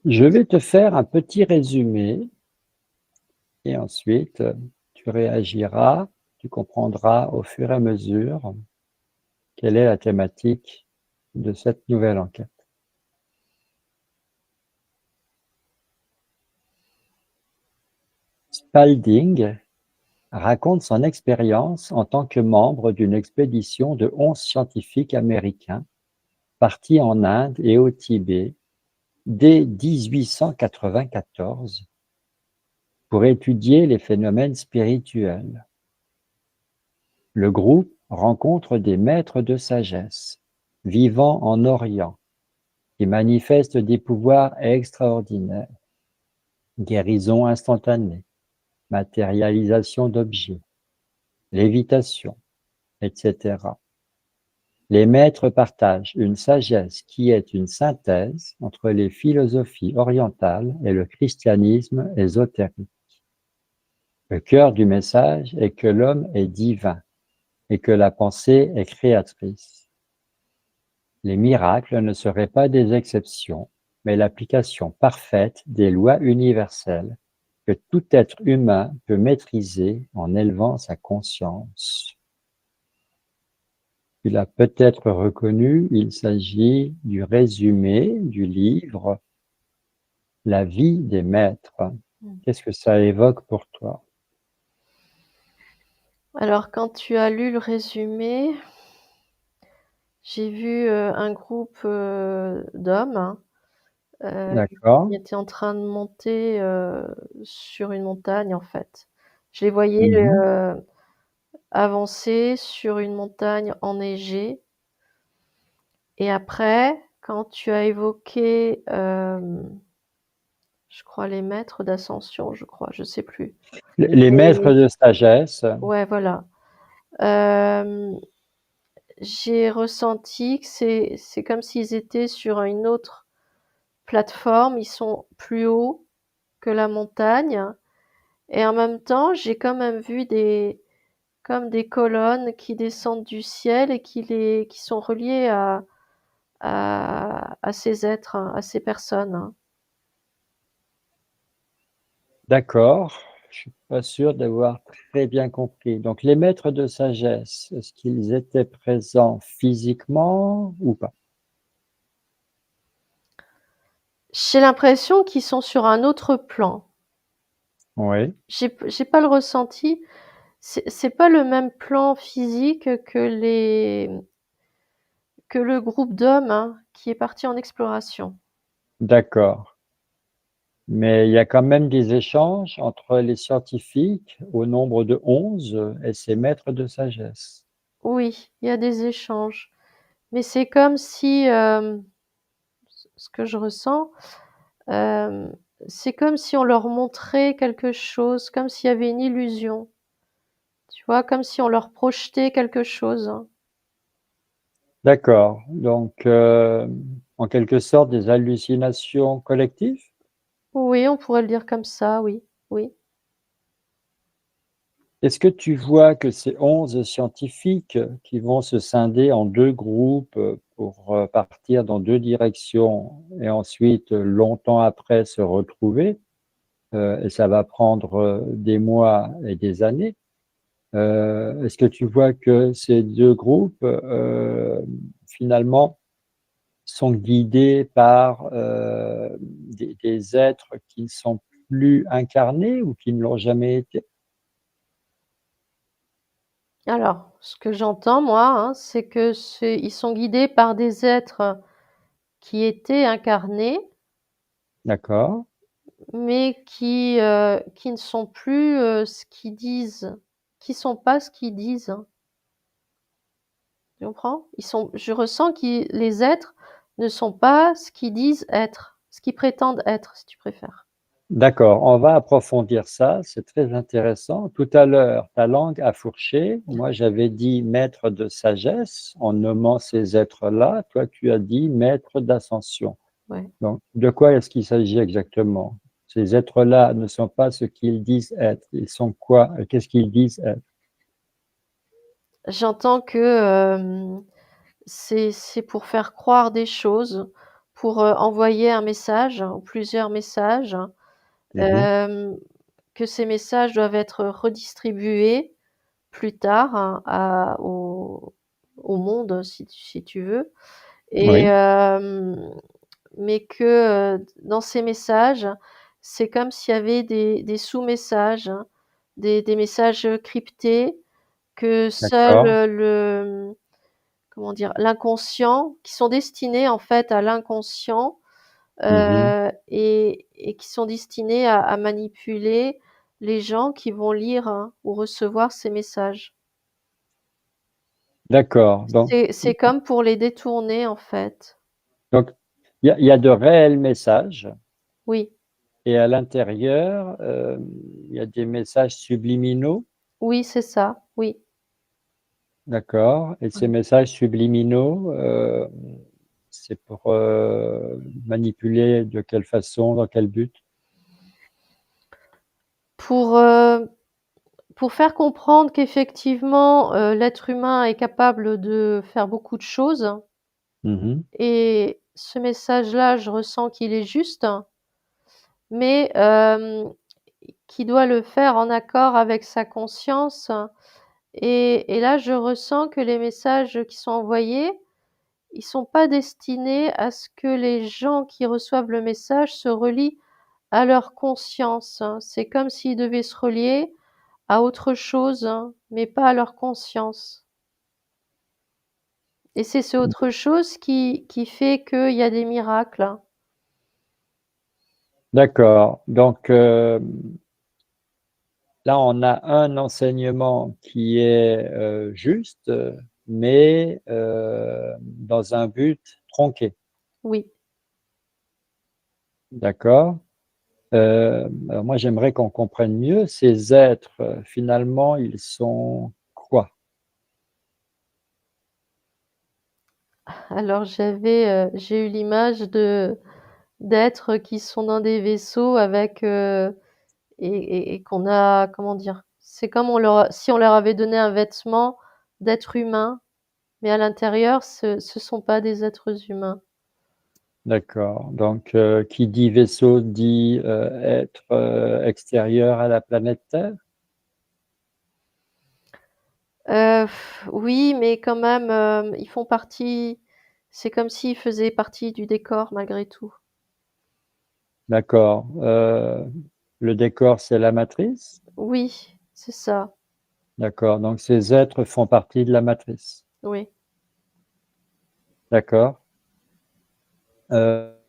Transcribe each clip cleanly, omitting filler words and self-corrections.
Je vais te faire un petit résumé et ensuite tu réagiras, tu comprendras au fur et à mesure quelle est la thématique de cette nouvelle enquête. Spalding raconte son expérience en tant que membre d'une expédition de 11 scientifiques américains partis en Inde et au Tibet dès 1894 pour étudier les phénomènes spirituels. Le groupe rencontre des maîtres de sagesse vivant en Orient qui manifestent des pouvoirs extraordinaires, guérison instantanée, matérialisation d'objets, lévitation, etc. Les maîtres partagent une sagesse qui est une synthèse entre les philosophies orientales et le christianisme ésotérique. Le cœur du message est que l'homme est divin et que la pensée est créatrice. Les miracles ne seraient pas des exceptions, mais l'application parfaite des lois universelles que tout être humain peut maîtriser en élevant sa conscience. Tu l'as peut-être reconnu, il s'agit du résumé du livre La vie des maîtres. Qu'est-ce que ça évoque pour toi? Alors, quand tu as lu le résumé, j'ai vu un groupe d'hommes D'accord. qui étaient en train de monter sur une montagne, en fait. Je les voyais Mhm. avancer sur une montagne enneigée. Et après, quand tu as évoqué, je crois, les maîtres d'ascension, je crois, je sais plus. Les maîtres Mais de sagesse. ouais, voilà. Euh, j'ai ressenti que c'est comme s'ils étaient sur une autre plateforme. Ils sont plus hauts que la montagne. Et en même temps, j'ai quand même vu comme des colonnes qui descendent du ciel et qui sont reliées à ces êtres, hein, à ces personnes, hein. D'accord. Je suis pas sûr d'avoir très bien compris. Donc, les maîtres de sagesse, est-ce qu'ils étaient présents physiquement ou pas? J'ai l'impression qu'ils sont sur un autre plan. Oui, J'ai pas le ressenti. C'est pas le même plan physique que le groupe d'hommes, hein, qui est parti en exploration. d'accord. Mais il y a quand même des échanges entre les scientifiques au nombre de 11 et ces maîtres de sagesse. Oui, il y a des échanges. Mais c'est comme si, ce que je ressens, euh, c'est comme si on leur montrait quelque chose, comme s'il y avait une illusion. Tu vois, comme si on leur projetait quelque chose. D'accord. Donc, en quelque sorte, des hallucinations collectives? Oui, on pourrait le dire comme ça, oui, oui. Est-ce que tu vois que ces 11 scientifiques qui vont se scinder en 2 groupes pour partir dans 2 directions et ensuite, longtemps après, se retrouver, et ça va prendre des mois et des années, est-ce que tu vois que ces 2 groupes, finalement, sont guidés par des êtres qui ne sont plus incarnés ou qui ne l'ont jamais été? Alors, ce que j'entends, moi, hein, c'est que ils sont guidés par des êtres qui étaient incarnés, D'accord, mais qui ne sont plus ce qu'ils disent, qui sont pas ce qu'ils disent, hein. Tu comprends? Je ressens que les êtres ne sont pas ce qu'ils disent être, ce qu'ils prétendent être, si tu préfères. d'accord, on va approfondir ça, c'est très intéressant. Tout à l'heure, ta langue a fourché. Moi, j'avais dit maître de sagesse en nommant ces êtres-là. Toi, tu as dit maître d'ascension. Ouais. Donc, de quoi est-ce qu'il s'agit exactement? Ces êtres-là ne sont pas ce qu'ils disent être. Ils sont quoi? Qu'est-ce qu'ils disent être? J'entends que c'est pour faire croire des choses, pour, envoyer un message ou plusieurs messages, Mmh. hem, que ces messages doivent être redistribués plus tard au monde si tu veux et Oui, mais que, dans ces messages, c'est comme s'il y avait des sous-messages, hein, des messages, cryptés que seul, d'accord. comment dire? L'inconscient qui sont destinés en fait à l'inconscient, Mmh. et qui sont destinés à manipuler les gens qui vont lire, hein, ou recevoir ces messages. D'accord, C'est comme pour les détourner en fait. donc il y a de réels messages Oui, et à l'intérieur, il y a des messages subliminaux, oui, c'est ça, oui. d'accord, et ces Ouais. messages subliminaux, c'est pour, manipuler de quelle façon, dans quel but? Pour, pour faire comprendre qu'effectivement, l'être humain est capable de faire beaucoup de choses Mmh. et ce message-là, je ressens qu'il est juste, mais qu'il doit le faire en accord avec sa conscience et là, je ressens que les messages qui sont envoyés, ils sont pas destinés à ce que les gens qui reçoivent le message se relient à leur conscience, hein. C'est comme s'ils devaient se relier à autre chose, hein, mais pas à leur conscience. Et c'est ce autre chose qui fait qu'il y a des miracles. D'accord, donc là, on a un enseignement qui est, juste, mais dans un but tronqué, Oui. d'accord? Alors moi, j'aimerais qu'on comprenne mieux ces êtres, finalement, ils sont quoi? Alors j'ai eu l'image d'êtres qui sont dans des vaisseaux avec, et qu'on a comment dire? C'est comme si on leur avait donné un vêtement d'être humain, mais à l'intérieur ce sont pas des êtres humains. D'accord, donc qui dit vaisseau dit, être, extérieur à la planète Terre? Heu, oui, mais quand même, ils font partie c'est comme s'ils faisaient partie du décor malgré tout. D'accord, le décor, c'est la matrice? Oui, c'est ça, D'accord, donc ces êtres font partie de la matrice. oui. D'accord.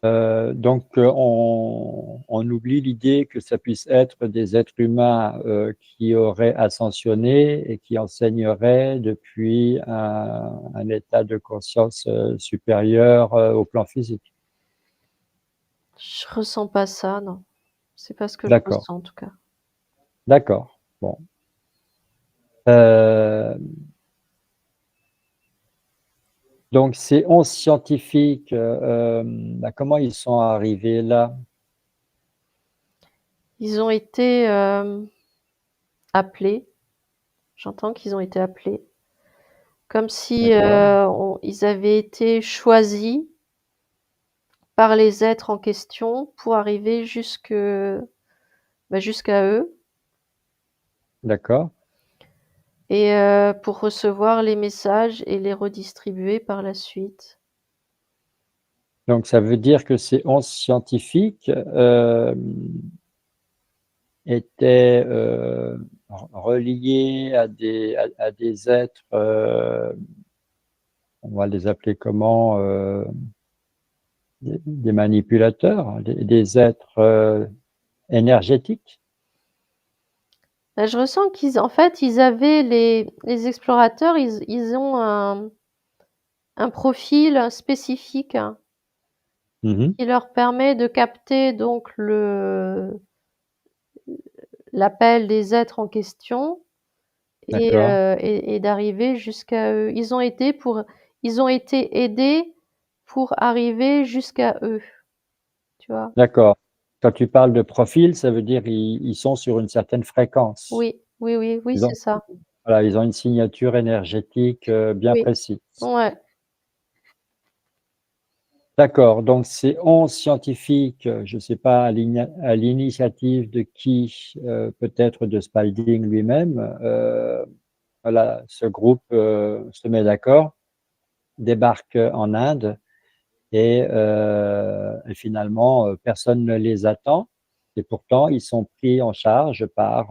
Donc on oublie l'idée que ça puisse être des êtres humains, qui auraient ascensionné et qui enseigneraient depuis un état de conscience, supérieur, au plan physique. Je ressens pas ça, non. C'est pas ce que je D'accord, ressens en tout cas. d'accord. Bon, hem, donc ces 11 scientifiques, bah, comment ils sont arrivés là? Ils ont été, appelés, j'entends qu'ils ont été appelés, comme si, D'accord, on ils avaient été choisis par les êtres en question pour arriver jusqu'à eux d'accord. et pour recevoir les messages et les redistribuer par la suite. Donc ça veut dire que ces 11 scientifiques, étaient, reliés à des êtres, on va les appeler comment? Des manipulateurs, des êtres, énergétiques? Bah, je ressens qu'ils en fait, ils avaient les explorateurs, ils ont un profil spécifique Mmh. qui leur permet de capter donc l'appel des êtres en question D'accord, et d'arriver jusqu'à eux. Ils ont été aidés pour arriver jusqu'à eux, tu vois? d'accord. Quand tu parles de profil, ça veut dire ils sont sur une certaine fréquence. Oui, oui, oui, oui, Ils c'est ont ça. voilà, ils ont une signature énergétique, bien Oui, précise. ouais. D'accord, donc ces 11 scientifiques, je ne sais pas à l'initiative de qui, peut-être de Spalding lui-même, voilà, ce groupe, se met d'accord, débarque en Inde et finalement, personne ne les attend et pourtant ils sont pris en charge par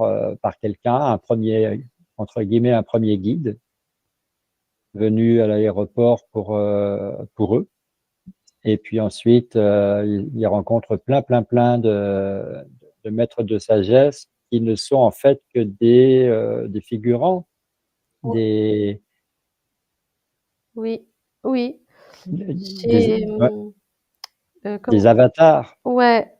quelqu'un, un premier entre guillemets, «un premier guide» venu à l'aéroport pour eux. Et puis ensuite, ils rencontrent plein de maîtres de sagesse qui ne sont en fait que des figurants, Ouais, des oui, oui. des J'ai, ouais, des comment avatars. ouais,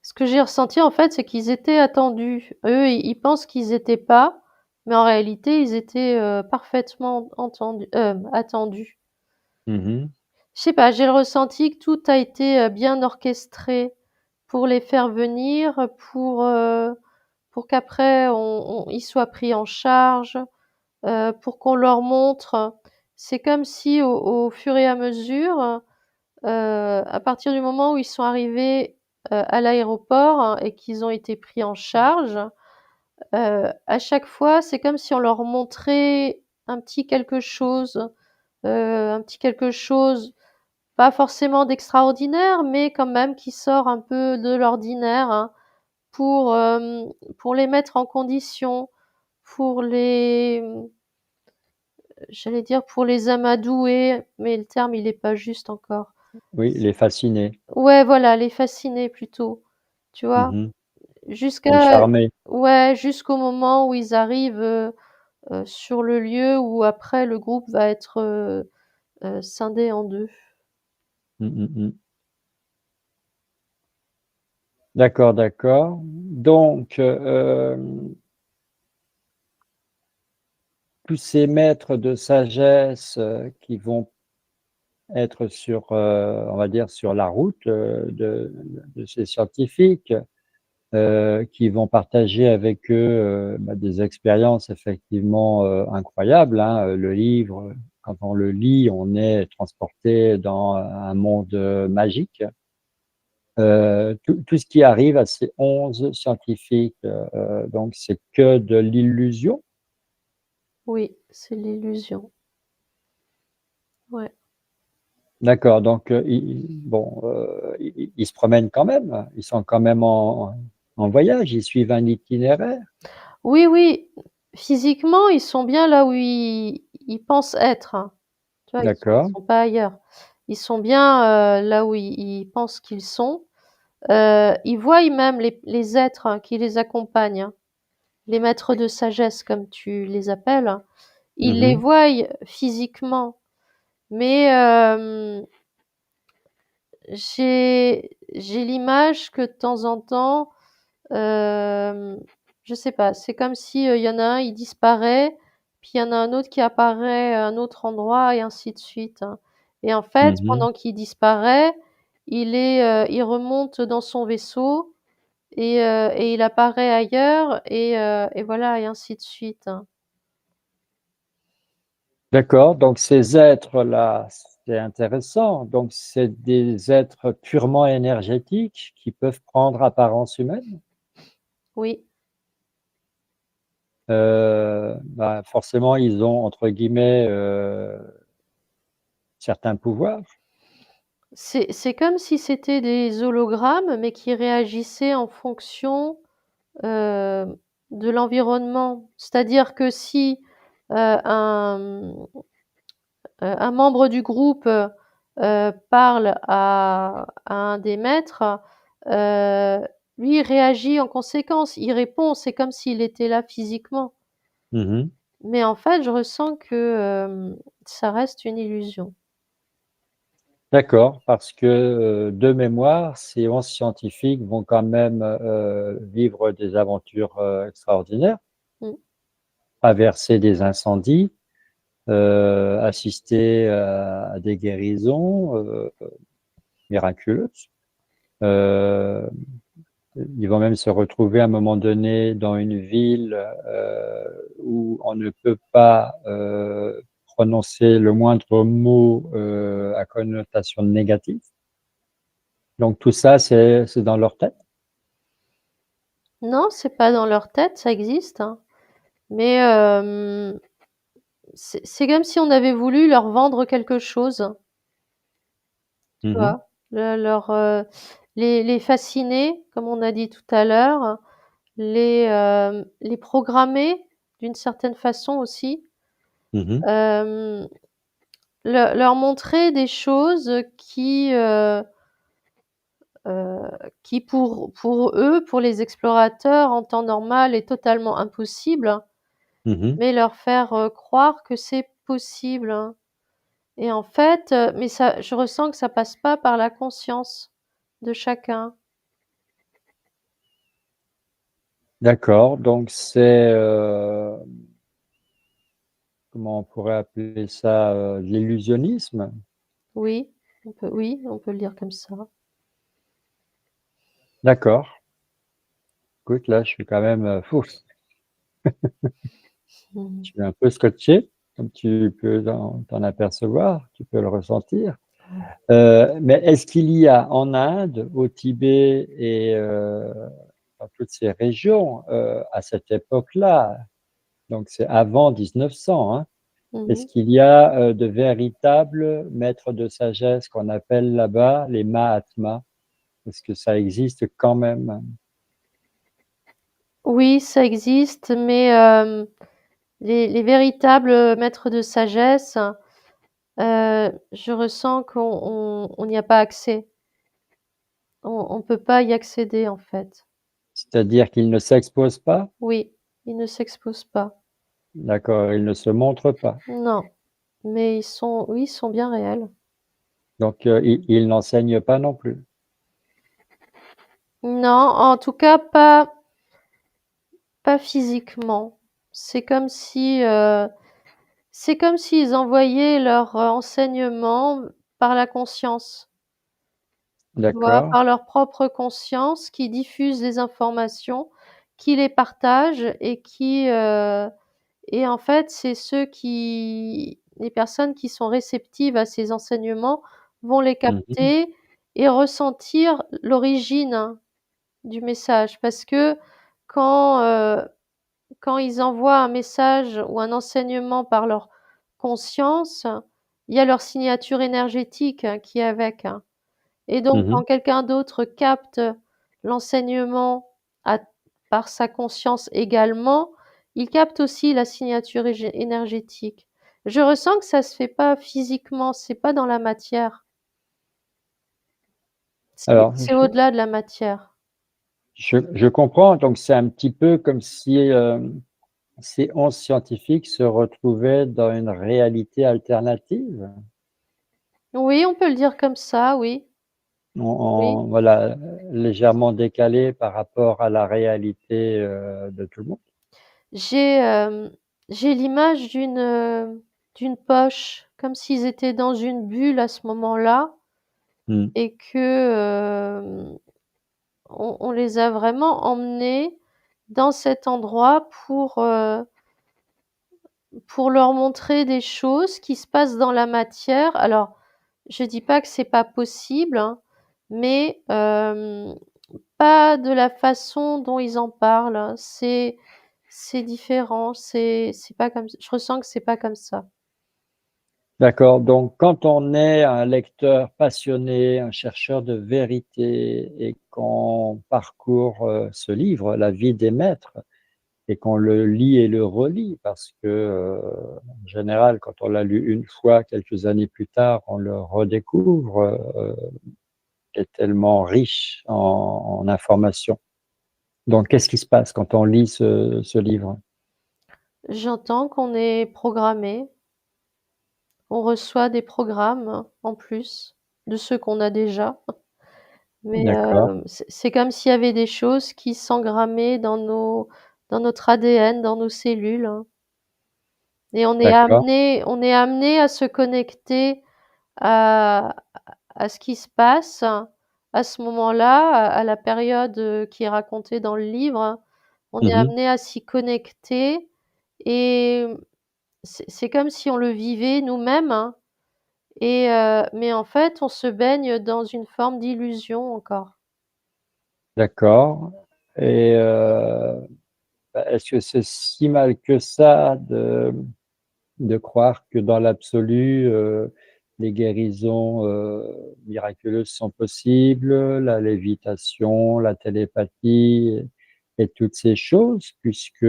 ce que j'ai ressenti, en fait, c'est qu'ils étaient attendus. Eux, ils pensent qu'ils étaient pas, mais en réalité, ils étaient, parfaitement attendus. Mmh. Je sais pas, j'ai le ressenti que tout a été, bien orchestré pour les faire venir, pour qu'après ils soient pris en charge, pour qu'on leur montre. C'est comme si au fur et à mesure, à partir du moment où ils sont arrivés, à l'aéroport hein, et qu'ils ont été pris en charge, à chaque fois, c'est comme si on leur montrait un petit quelque chose, un petit quelque chose, pas forcément d'extraordinaire, mais quand même qui sort un peu de l'ordinaire, hein, pour les mettre en condition, pour les j'allais dire pour les amadouer, mais le terme il est pas juste encore. Oui, les fasciner. Ouais, voilà, les fasciner plutôt, tu vois? Mmh. Les Jusqu'à charmer. ouais, jusqu'au moment où ils arrivent, sur le lieu où après le groupe va être, scindé en 2. Mmh, mmh mh. D'accord, d'accord. Donc, tous ces maîtres de sagesse, qui vont être sur, on va dire sur la route, de ces scientifiques, qui vont partager avec eux, bah, des expériences effectivement, incroyables, hein. Le livre, quand on le lit, on est transporté dans un monde, magique. Tout ce qui arrive à ces 11 scientifiques, donc c'est que de l'illusion? Oui, c'est l'illusion. Ouais. D'accord, donc ils se promènent quand même? Ils sont quand même en voyage? Ils suivent un itinéraire? Oui, oui, physiquement, ils sont bien là où ils pensent être, hein. Tu vois? Ils D'accord. sont pas ailleurs. Ils sont bien, là où ils pensent qu'ils sont. Ils voient même les êtres hein, qui les accompagnent, hein, les maîtres de sagesse comme tu les appelles. Hein. Ils les Mmh. voient physiquement, mais j'ai l'image que de temps en temps, hem, je sais pas, c'est comme si, il y en a un, il disparaît, puis il y en a un autre qui apparaît à un autre endroit et ainsi de suite, hein. Et en fait, Mmh. pendant qu'il disparaît, il remonte dans son vaisseau et il apparaît ailleurs et voilà et ainsi de suite, hein. D'accord, donc ces êtres-là, c'est intéressant. Donc c'est des êtres purement énergétiques qui peuvent prendre apparence humaine? Oui, Bah, forcément, ils ont entre guillemets, certains pouvoirs? c'est comme si c'était des hologrammes, mais qui réagissaient en fonction, heu, de l'environnement. C'est-à-dire que si, un membre du groupe, parle à un des maîtres, lui, il réagit en conséquence, il répond, c'est comme s'il était là physiquement. Mmh. Mais en fait, je ressens que, ça reste une illusion. D'accord, parce que, de mémoire, ces 11 scientifiques vont quand même, vivre des aventures, extraordinaires, Mmh. traverser des incendies, assister à des guérisons, miraculeuses. Heu, Ils vont même se retrouver à un moment donné dans une ville, où on ne peut pas, prononcer le moindre mot, à connotation négative. Donc tout ça, c'est dans leur tête? Non, c'est pas dans leur tête, ça existe, hein, mais c'est comme si on avait voulu leur vendre quelque chose, tu Mmh. vois? Les fasciner, comme on a dit tout à l'heure, les programmer d'une certaine façon aussi, Mmh. hem, leur montrer des choses qui pour eux, pour les explorateurs en temps normal est totalement impossible, Mmh. mais leur faire, croire que c'est possible, hein. Et en fait, mais ça je ressens que ça passe pas par la conscience de chacun. D'accord, donc c'est, comment on pourrait appeler ça? De l'illusionnisme? Oui, on peut le dire comme ça. D'accord. Écoute, là, je suis quand même, Mmh. je suis un peu scotché, comme tu peux t'en apercevoir, tu peux le ressentir. Mais est-ce qu'il y a en Inde, au Tibet et dans toutes ces régions, à cette époque-là, donc c'est avant 1900, hein, Mmh est-ce mh. qu'il y a, de véritables maîtres de sagesse qu'on appelle là-bas les Mahatmas? Est-ce que ça existe quand même? Oui, ça existe, mais les véritables maîtres de sagesse, je ressens qu'on n'y a pas accès. On peut pas y accéder, en fait. C'est-à-dire qu'ils ne s'exposent pas? Oui, ils ne s'exposent pas. D'accord, ils ne se montrent pas. Non, mais ils sont bien réels. Donc ils n'enseignent pas non plus? Non, en tout cas pas physiquement. C'est comme si, c'est comme s'ils envoyaient leur, enseignement par la conscience, tu vois? D'accord. Par leur propre conscience qui diffuse les informations, qui les partagent et en fait, c'est les personnes qui sont réceptives à ces enseignements vont les Mmh mh. capter et ressentir l'origine du message. Parce que quand, quand ils envoient un message ou un enseignement par leur conscience, il y a leur signature énergétique, qui est avec, hein. Et donc Mmh. quand quelqu'un d'autre capte l'enseignement à par sa conscience également, il capte aussi la signature énergétique. Je ressens que ça se fait pas physiquement, c'est pas dans la matière, Alors c'est au-delà de la matière. je comprends, donc c'est un petit peu comme si, ces 11 scientifiques se retrouvaient dans une réalité alternative? Oui, on peut le dire comme ça, oui, oui. Voilà, légèrement décalée par rapport à la réalité, de tout le monde? J'ai, j'ai l'image d'une poche, comme s'ils étaient dans une bulle à ce moment-là Mmh. et on les a vraiment emmenés dans cet endroit pour leur montrer des choses qui se passent dans la matière. Alors, je dis pas que c'est pas possible, hein, mais pas de la façon dont ils en parlent, hein. C'est différent, c'est pas comme je ressens que c'est pas comme ça. D'accord, donc quand on est un lecteur passionné, un chercheur de vérité et qu'on parcourt, ce livre, La vie des maîtres, et qu'on le lit et le relit parce que, en général, quand on l'a lu une fois, quelques années plus tard, on le redécouvre, est tellement riche en informations. Donc qu'est-ce qui se passe quand on lit ce livre? J'entends qu'on est programmé, on reçoit des programmes en plus de ceux qu'on a déjà, mais D'accord, c'est comme s'il y avait des choses qui s'engrammaient dans notre ADN, dans nos cellules, hein, et d'accord. on est amené à se connecter à à ce qui se passe à ce moment-là, à la période, qui est racontée dans le livre. On est Mmh. amené à s'y connecter et c'est comme si on le vivait nous-mêmes, hein, mais en fait, on se baigne dans une forme d'illusion encore. D'accord. Et est-ce que c'est si mal que ça de croire que dans l'absolu, les guérisons, miraculeuses sont possibles, la lévitation, la télépathie et toutes ces choses? Puisque,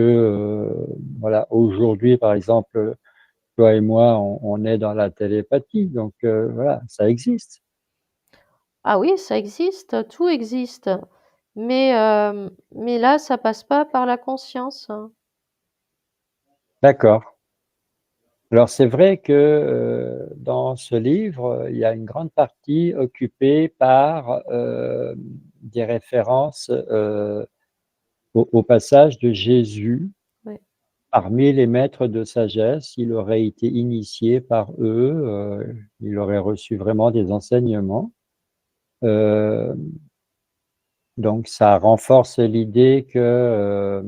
voilà, aujourd'hui, par exemple, toi et moi, on est dans la télépathie, donc voilà, ça existe. Ah oui, ça existe, tout existe, mais là, ça passe pas par la conscience, hein. D'accord. Alors c'est vrai que, dans ce livre, il y a une grande partie occupée par, des références, au passage de Jésus Ouais. parmi les maîtres de sagesse. Il aurait été initié par eux, il aurait reçu vraiment des enseignements. Hem, donc ça renforce l'idée que,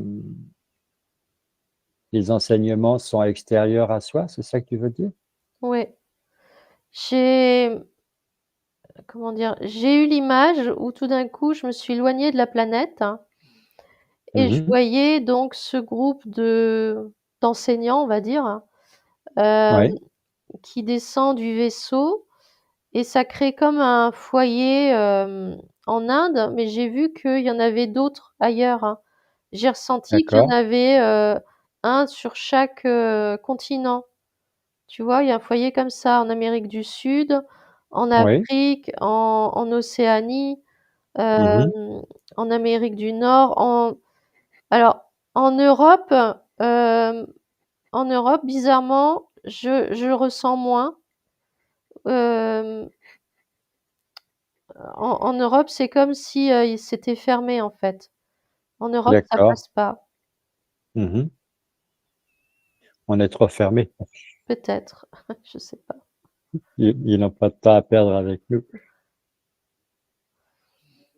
les enseignements sont extérieurs à soi, c'est ça que tu veux dire? Ouais. J'ai comment dire? J'ai eu l'image où tout d'un coup, je me suis éloignée de la planète, hein, et je Mmh. voyais donc ce groupe d'enseignants, on va dire, hem, Ouais, qui descend du vaisseau et ça crée comme un foyer, en Inde, mais j'ai vu qu'il y en avait d'autres ailleurs, hein. J'ai ressenti qu'il y en d'accord. avait, un sur chaque, continent. Tu vois? Il y a un foyer comme ça en Amérique du Sud, en Oui. Afrique, en Océanie, Mmh. hem, en Amérique du Nord, alors en Europe, hem, en Europe, bizarrement, je le ressens moins. Hem, en Europe, c'est comme si, c'était fermé, en fait. En Europe, ça D'accord. passe pas, Mmh. On est trop fermé. peut-être, je sais pas. Ils n'ont pas de temps à perdre avec nous.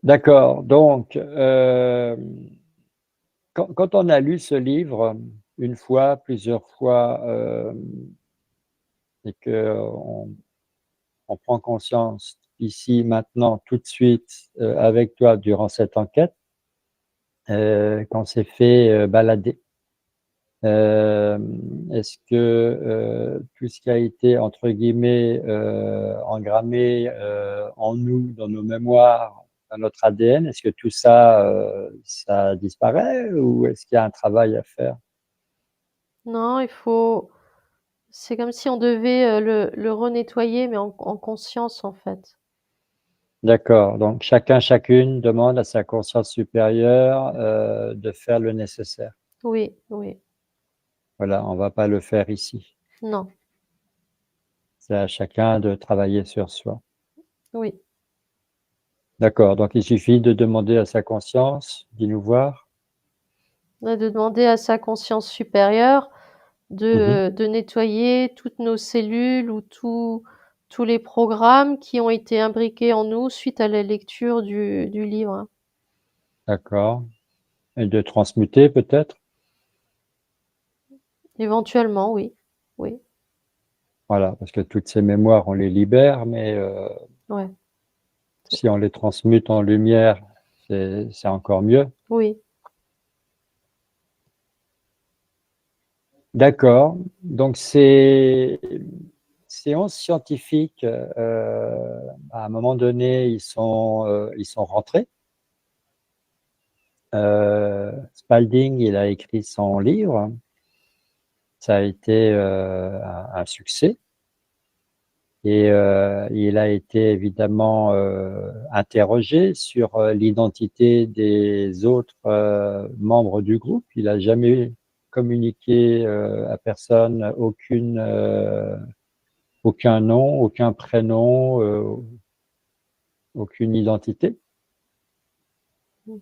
D'accord, donc quand on a lu ce livre, une fois, plusieurs fois, et qu'on prend conscience ici, maintenant, tout de suite, avec toi durant cette enquête, qu'on s'est fait, balader. Est-ce que, tout ce qui a été entre guillemets, «engrammé», en nous, dans nos mémoires, dans notre ADN, est-ce que tout ça, ça disparaît ou est-ce qu'il y a un travail à faire? Non, il faut c'est comme si on devait, le renettoyer, mais en conscience, en fait. D'accord, donc chacun, chacune demande à sa conscience supérieure, de faire le nécessaire. Oui, oui. Voilà, on va pas le faire ici. Non, C'est à chacun de travailler sur soi. oui. D'accord, donc il suffit de demander à sa conscience: «Viens nous voir». De demander à sa conscience supérieure Mmh mh. de nettoyer toutes nos cellules ou tous les programmes qui ont été imbriqués en nous suite à la lecture du livre, hein. D'accord. Et de transmuter peut-être? Éventuellement, oui. Oui, Voilà, parce que toutes ces mémoires, on les libère, mais ouais, si on les transmute en lumière, c'est encore mieux. oui, D'accord, donc ces séances scientifiques, à un moment donné, ils sont rentrés. Spalding, il a écrit son livre, ça a été, un succès. Et il a été évidemment, interrogé sur, l'identité des autres, membres du groupe. Il a jamais communiqué, à personne aucun nom, aucun prénom, aucune identité. mmh,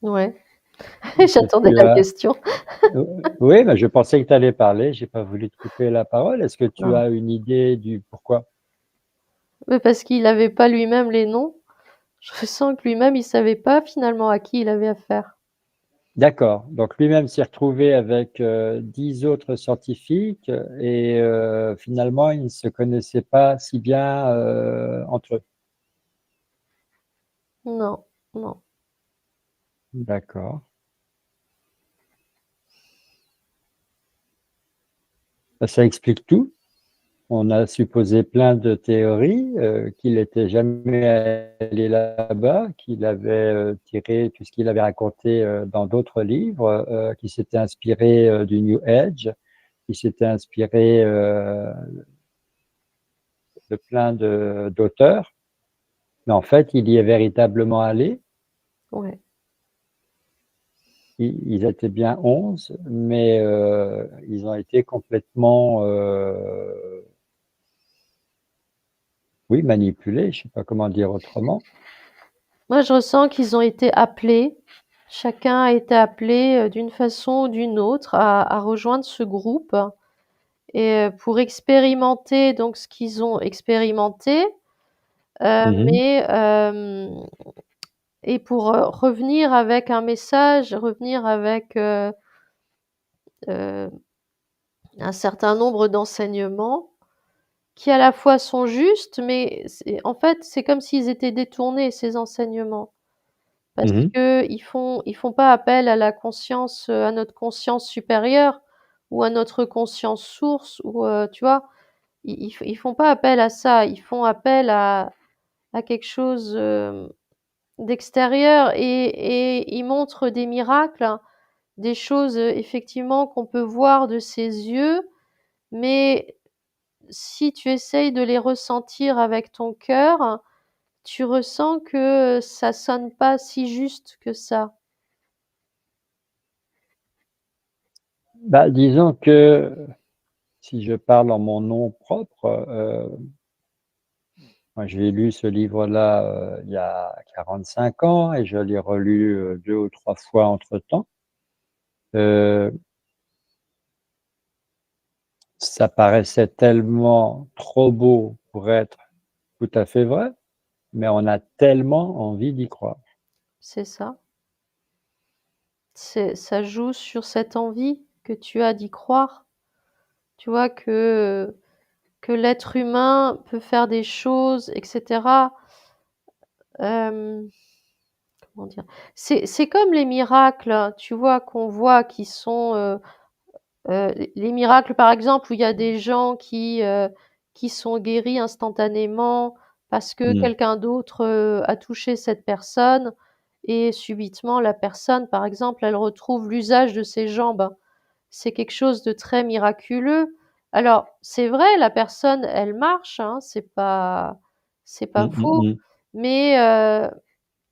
ouais. Est-ce que J'attendais tu la as question. oui, bah, je pensais que tu allais parler, j'ai pas voulu te couper la parole. Est-ce que tu Non, as une idée du pourquoi? mais parce qu'il avait pas lui-même les noms. Je sens que lui-même, il savait pas finalement à qui il avait affaire. D'accord. Donc lui-même s'est retrouvé avec 10 autres scientifiques et finalement, ils ne se connaissaient pas si bien entre eux. Non, non. D'accord. Ça explique tout. On a supposé plein de théories, qu'il n'était jamais allé là-bas, qu'il avait tiré tout ce qu'il avait raconté dans d'autres livres, qu'il s'était inspiré du New Age, qu'il s'était inspiré de plein d'auteurs. Mais en fait, il y est véritablement allé. Ouais. Ils étaient bien 11, mais ils ont été complètement, oui, manipulés, je ne sais pas comment dire autrement. Moi, je ressens qu'ils ont été appelés, chacun a été appelé d'une façon ou d'une autre à rejoindre ce groupe et pour expérimenter donc ce qu'ils ont expérimenté, Mhm, mais et pour revenir avec un message, revenir avec euh, un certain nombre d'enseignements qui à la fois sont justes, mais en fait, c'est comme s'ils étaient détournés, ces enseignements. Parce mhm, qu'ils font pas appel à la conscience, à notre conscience supérieure ou à notre conscience source ou, tu vois? Ils font pas appel à ça, ils font appel à quelque chose, d'extérieur et ils montrent des miracles, des choses, effectivement qu'on peut voir de ses yeux, mais si tu essayes de les ressentir avec ton cœur, tu ressens que ça sonne pas si juste que ça. Bah, disons que si je parle en mon nom propre, moi j'ai lu ce livre-là il y a 45 ans et je l'ai relu 2 ou 3 fois entre-temps. Euh, Ça paraissait tellement trop beau pour être tout à fait vrai, mais on a tellement envie d'y croire. C'est ça. Ça joue sur cette envie que tu as d'y croire. Tu vois que l'être humain peut faire des choses, et cetera. Hem, Comment dire? C'est comme les miracles, hein, tu vois, qu'on voit qui sont, les miracles, par exemple, où il y a des gens qui sont guéris instantanément parce que Mmh. quelqu'un d'autre, a touché cette personne et subitement la personne, par exemple, elle retrouve l'usage de ses jambes. C'est quelque chose de très miraculeux. Alors, c'est vrai, la personne, elle marche, hein, c'est pas Mmh, mmh faux, mh. mais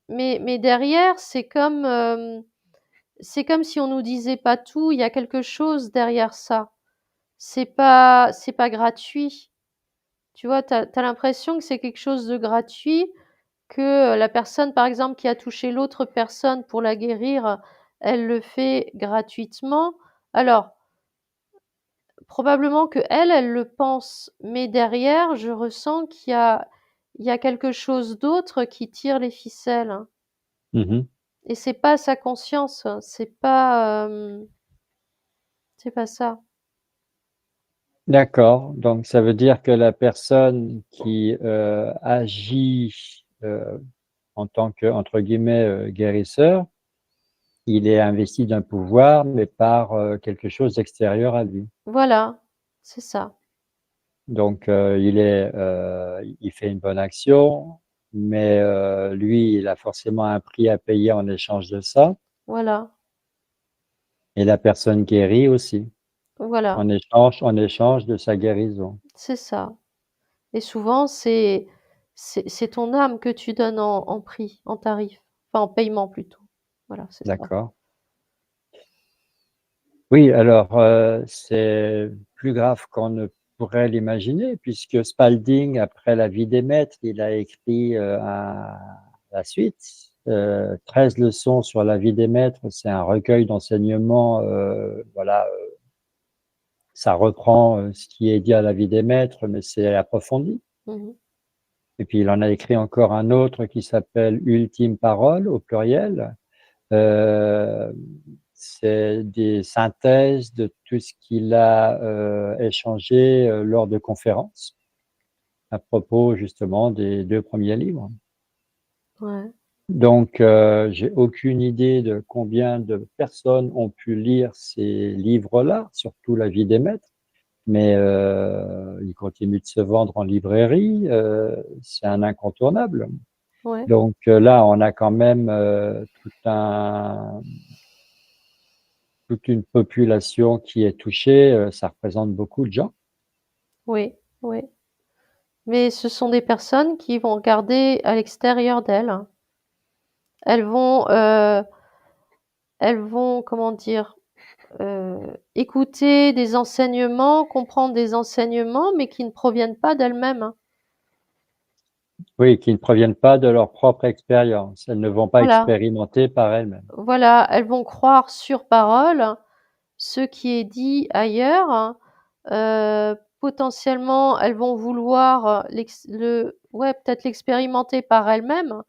mais derrière, c'est comme si on nous disait pas tout, il y a quelque chose derrière ça. C'est pas gratuit. Tu vois? Tu as l'impression que c'est quelque chose de gratuit, que, la personne, par exemple, qui a touché l'autre personne pour la guérir, elle le fait gratuitement. Alors, probablement qu'elle, elle le pense, mais derrière, je ressens il y a quelque chose d'autre qui tire les ficelles, hein, Mmh. et c'est pas sa conscience, hein, c'est pas ça. D'accord, donc ça veut dire que la personne qui, agit, en tant que, entre guillemets, «guérisseur», il est investi d'un pouvoir, mais par, quelque chose d'extérieur à lui. Voilà, c'est ça. Donc, il fait une bonne action, mais, lui, il a forcément un prix à payer en échange de ça Voilà, et la personne guérie aussi, voilà, en échange de sa guérison. c'est ça, et souvent, c'est ton âme que tu donnes en prix, en tarif, enfin, en paiement plutôt. Voilà, c'est ça. D'accord. Oui, alors, c'est plus grave qu'on ne pourrait l'imaginer puisque Spalding, après La vie des maîtres, il a écrit, un la suite, 13 leçons sur la vie des maîtres. C'est un recueil d'enseignements, voilà, ça reprend, ce qui est dit à la vie des maîtres, mais c'est approfondi. Mmh mh. Et puis il en a écrit encore un autre qui s'appelle Ultime parole, au pluriel, C'est des synthèses de tout ce qu'il a échangé lors de conférences à propos justement des 2 premiers livres. Ouais. Donc, j'ai aucune idée de combien de personnes ont pu lire ces livres-là, surtout La vie des maîtres, mais ils continuent de se vendre en librairie, c'est un incontournable. Ouais. Donc là, on a quand même toute une population qui est touchée, ça représente beaucoup de gens. Oui, oui. Mais ce sont des personnes qui vont regarder à l'extérieur d'elles. Elles vont, comment dire, écouter des enseignements, comprendre des enseignements, mais qui ne proviennent pas d'elles-mêmes. Oui, qui ne proviennent pas de leur propre expérience. Elles ne vont pas Voilà, expérimenter par elles-mêmes. voilà, elles vont croire sur parole ce qui est dit ailleurs. Potentiellement, elles vont vouloir peut-être l'expérimenter par elles-mêmes,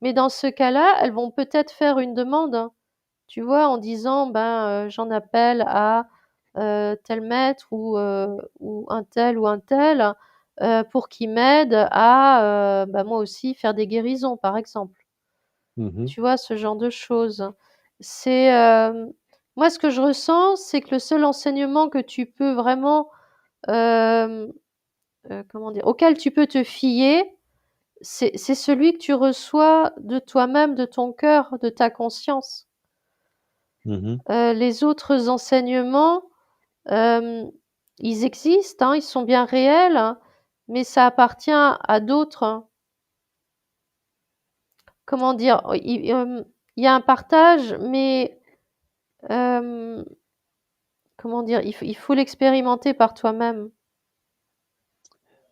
mais dans ce cas-là, elles vont peut-être faire une demande. Tu vois? En disant: «Ben, j'en appelle à, tel maître ou un tel, pour qu'il m'aide à, bah, moi aussi faire des guérisons», par exemple. Mmh. Tu vois? Ce genre de choses. C'est, moi ce que je ressens, c'est que le seul enseignement que tu peux vraiment, hem, comment dire? Auquel tu peux te fier, c'est celui que tu reçois de toi-même, de ton cœur, de ta conscience. Mmh. Les autres enseignements, hem, ils existent, hein, ils sont bien réels, hein, mais ça appartient à d'autres. Comment dire? Il y a un partage, mais, hem, comment dire? Il faut l'expérimenter par toi-même.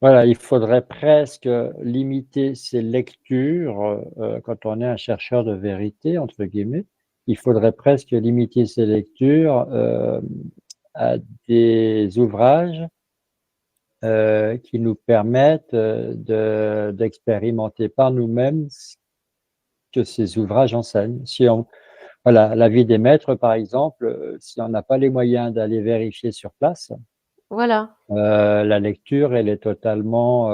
Voilà, il faudrait presque limiter ses lectures, quand on est un «chercheur de vérité» entre guillemets. Il faudrait presque limiter ses lectures, à des ouvrages, qui nous permettent, d'expérimenter par nous-mêmes ce que ces ouvrages enseignent. Si on Voilà, La vie des maîtres par exemple, si on n'a pas les moyens d'aller vérifier sur place, Voilà, la lecture elle est totalement,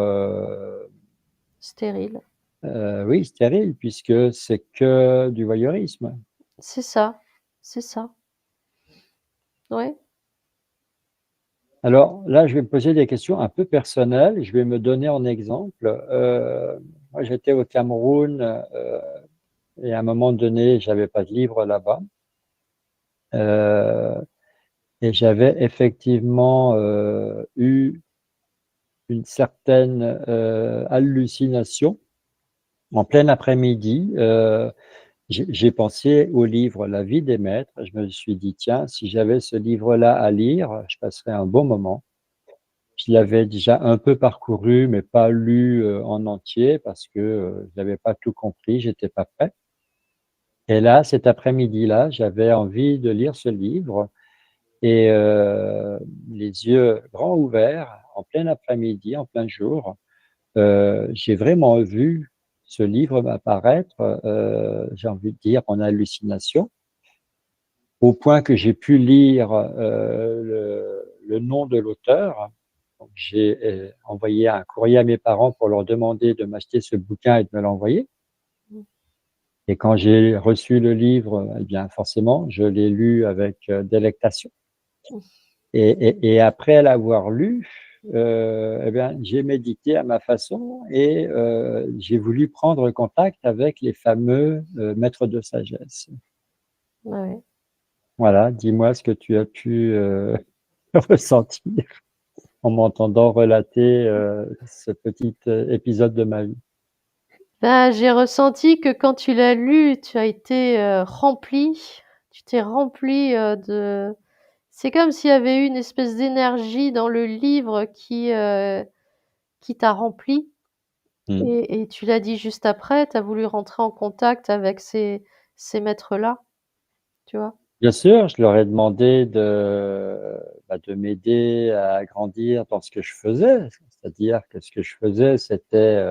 stérile. oui, stérile puisque c'est que du voyeurisme. C'est ça, c'est ça. Ouais. Alors là, je vais me poser des questions un peu personnelles, je vais me donner en exemple. Moi j'étais au Cameroun, et à un moment donné, j'avais pas de livre là-bas, heu et j'avais effectivement, eu une certaine, hallucination en plein après-midi. J'ai pensé au livre La vie des maîtres. Je me suis dit: «Tiens, si j'avais ce livre-là à lire, je passerais un bon moment». Je l'avais déjà un peu parcouru, mais pas lu, en entier parce que, j'avais pas tout compris, j'étais pas prêt et là, cet après-midi-là, j'avais envie de lire ce livre et les yeux grands ouverts, en plein après-midi, en plein jour, j'ai vraiment vu ce livre m'apparaître, j'ai envie de dire en hallucination, au point que j'ai pu lire, le nom de l'auteur. Donc j'ai, envoyé un courrier à mes parents pour leur demander de m'acheter ce bouquin et de me l'envoyer Mmh. et quand j'ai reçu le livre, eh bien forcément, je l'ai lu avec, délectation Mmh. et après l'avoir lu, et bien, j'ai médité à ma façon et j'ai voulu prendre contact avec les fameux, maîtres de sagesse. Ouais. Voilà, dis-moi ce que tu as pu, ressentir en m'entendant relater, ce petit, épisode de ma vie. Ben, j'ai ressenti que quand tu l'as lu, tu as été, rempli. Tu t'es rempli, de c'est comme s'il y avait eu une espèce d'énergie dans le livre qui t'a rempli Mmh. et tu l'as dit juste après, tu as voulu rentrer en contact avec ces maîtres-là, tu vois? Bien sûr, je leur ai demandé de m'aider à grandir dans ce que je faisais. C'est-à-dire que ce que je faisais, c'était,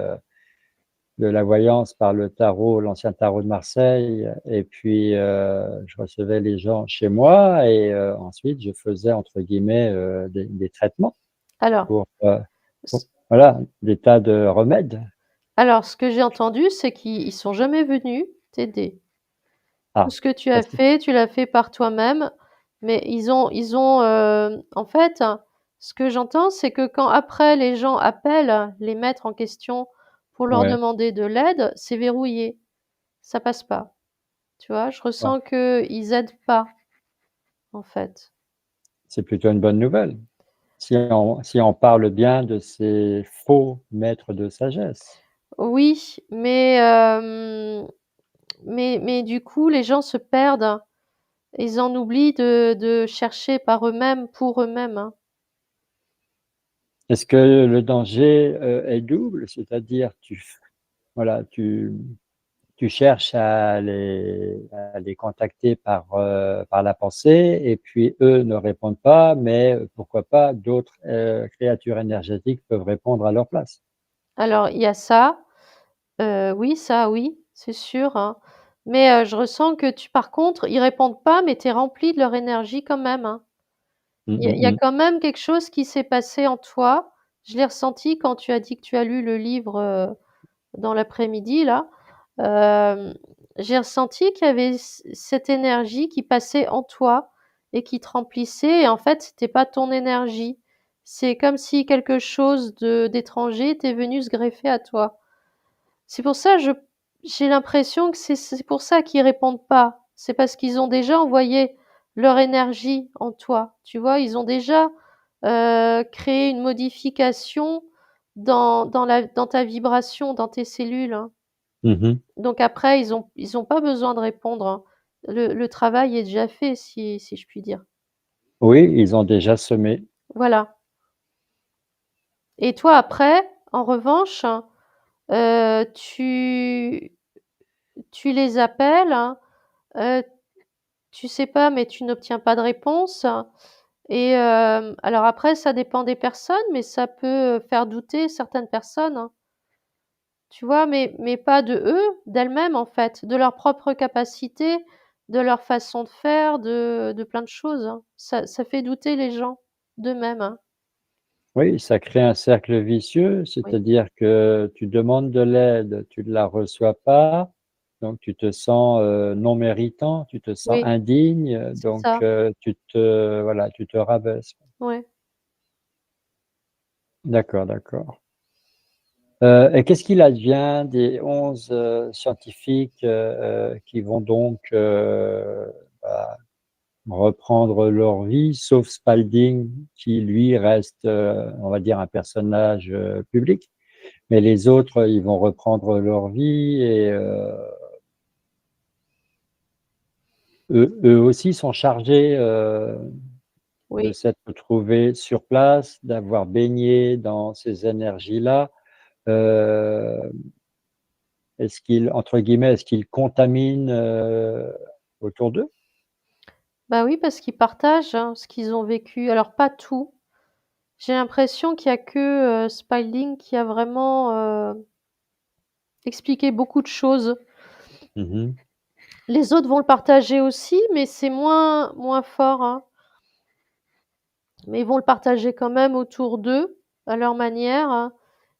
de la voyance par le tarot, l'ancien tarot de Marseille, et puis je recevais les gens chez moi et ensuite je faisais entre guillemets des traitements Alors, pour, c voilà, des tas de remèdes. alors ce que j'ai entendu, c'est qu'ils sont jamais venus t'aider. Tout Ah, ce que ça c'est tu l'as fait par toi-même, mais en fait, ce que j'entends, c'est que quand après les gens appellent les maîtres en question pour leur ouais, demander de l'aide, c'est verrouillé, ça passe pas. Tu vois? Je ouais, ressens qu'ils aident pas, en fait. c'est plutôt une bonne nouvelle. Si on parle bien de ces faux maîtres de sagesse. Oui, mais du coup, les gens se perdent. Ils en oublient de chercher par eux-mêmes, pour eux-mêmes, hein. Est-ce que le danger, est double? C'est-à-dire voilà, tu cherches à les contacter par la pensée et puis eux ne répondent pas, mais pourquoi pas d'autres, créatures énergétiques peuvent répondre à leur place. Alors il y a ça, oui, ça oui, c'est sûr, hein. Mais, je ressens que par contre, ils répondent pas, mais tu es rempli de leur énergie quand même, hein. Mmh Il y a mh, quand même quelque chose qui s'est passé en toi. Je l'ai ressenti quand tu as dit que tu as lu le livre, dans l'après-midi là. Hem, j'ai ressenti qu'il y avait cette énergie qui passait en toi et qui te remplissait et en fait, c'était pas ton énergie. C'est comme si quelque chose d'étranger était venu se greffer à toi. C'est pour ça, j'ai l'impression que c'est pour ça qu'ils répondent pas. C'est parce qu'ils ont déjà envoyé leur énergie en toi, tu vois? Ils ont déjà, créé une modification dans ta vibration, dans tes cellules, hein. mmh. Mmh. Donc après, ils ont pas besoin de répondre, hein. Le travail est déjà fait, si je puis dire. Oui, ils ont déjà semé. Voilà. Et toi après, en revanche, tu les appelles, heu, tu sais pas, mais tu n'obtiens pas de réponse et alors après ça dépend des personnes, mais ça peut faire douter certaines personnes, hein. Tu vois? Mais pas de eux, d'elles-mêmes en fait, de leurs propres capacités, de leur façon de faire, de plein de choses, hein. Ça fait douter les gens d'eux-mêmes, hein. Oui, ça crée un cercle vicieux, Oui, c'est-à-dire que tu demandes de l'aide, tu ne la reçois pas, donc tu te sens, non méritant, tu te sens oui, indigne, c'est donc ça, tu te rabaisses. ouais. D'accord, d'accord. Et qu'est-ce qu'il advient des 11 scientifiques, qui vont donc, bah, reprendre leur vie, sauf Spalding qui lui reste, on va dire un personnage, public? Mais les autres, ils vont reprendre leur vie et eux aussi sont chargés, de Oui. s'être trouvés sur place, d'avoir baigné dans ces énergies-là. Heu, est-ce qu'ils entre guillemets, «est-ce qu'ils contaminent», autour d'eux? Bah oui, parce qu'ils partagent, hein, ce qu'ils ont vécu. Alors pas tout. J'ai l'impression qu'il y a que, Spalding qui a vraiment, expliqué beaucoup de choses. Mmh mh. Les autres vont le partager aussi, mais c'est moins fort, hein. Mais ils vont le partager quand même autour d'eux, à leur manière, hein,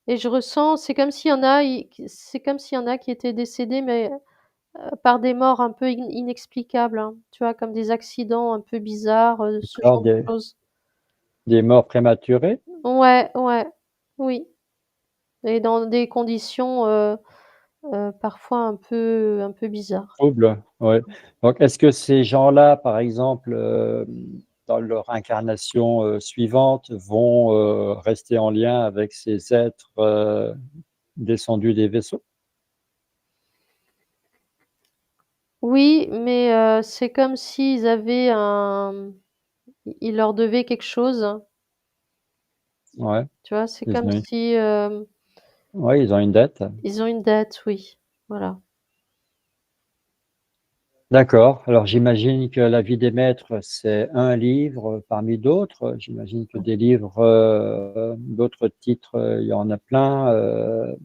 et je ressens c'est comme s'il y en a qui étaient décédés, mais, par des morts un peu inexplicables, hein, tu vois? Comme des accidents un peu bizarres, ce D'accord, genre de des choses. morts prématurées? Ouais, ouais, oui, et dans des conditions, parfois un peu bizarres. Troubles, ouais. Donc est-ce que ces gens-là, par exemple, dans leur incarnation, suivante, vont, rester en lien avec ces êtres, descendus des vaisseaux? Oui, mais, c'est comme s'ils avaient ils leur devaient quelque chose, Ouais, tu vois? C'est ils comme ont une si, ouais, ils ont une dette. ils ont une dette, oui, voilà. D'accord. Alors j'imagine que La vie des maîtres, c'est un livre parmi d'autres. J'imagine que des livres, d'autres titres, il y en a plein.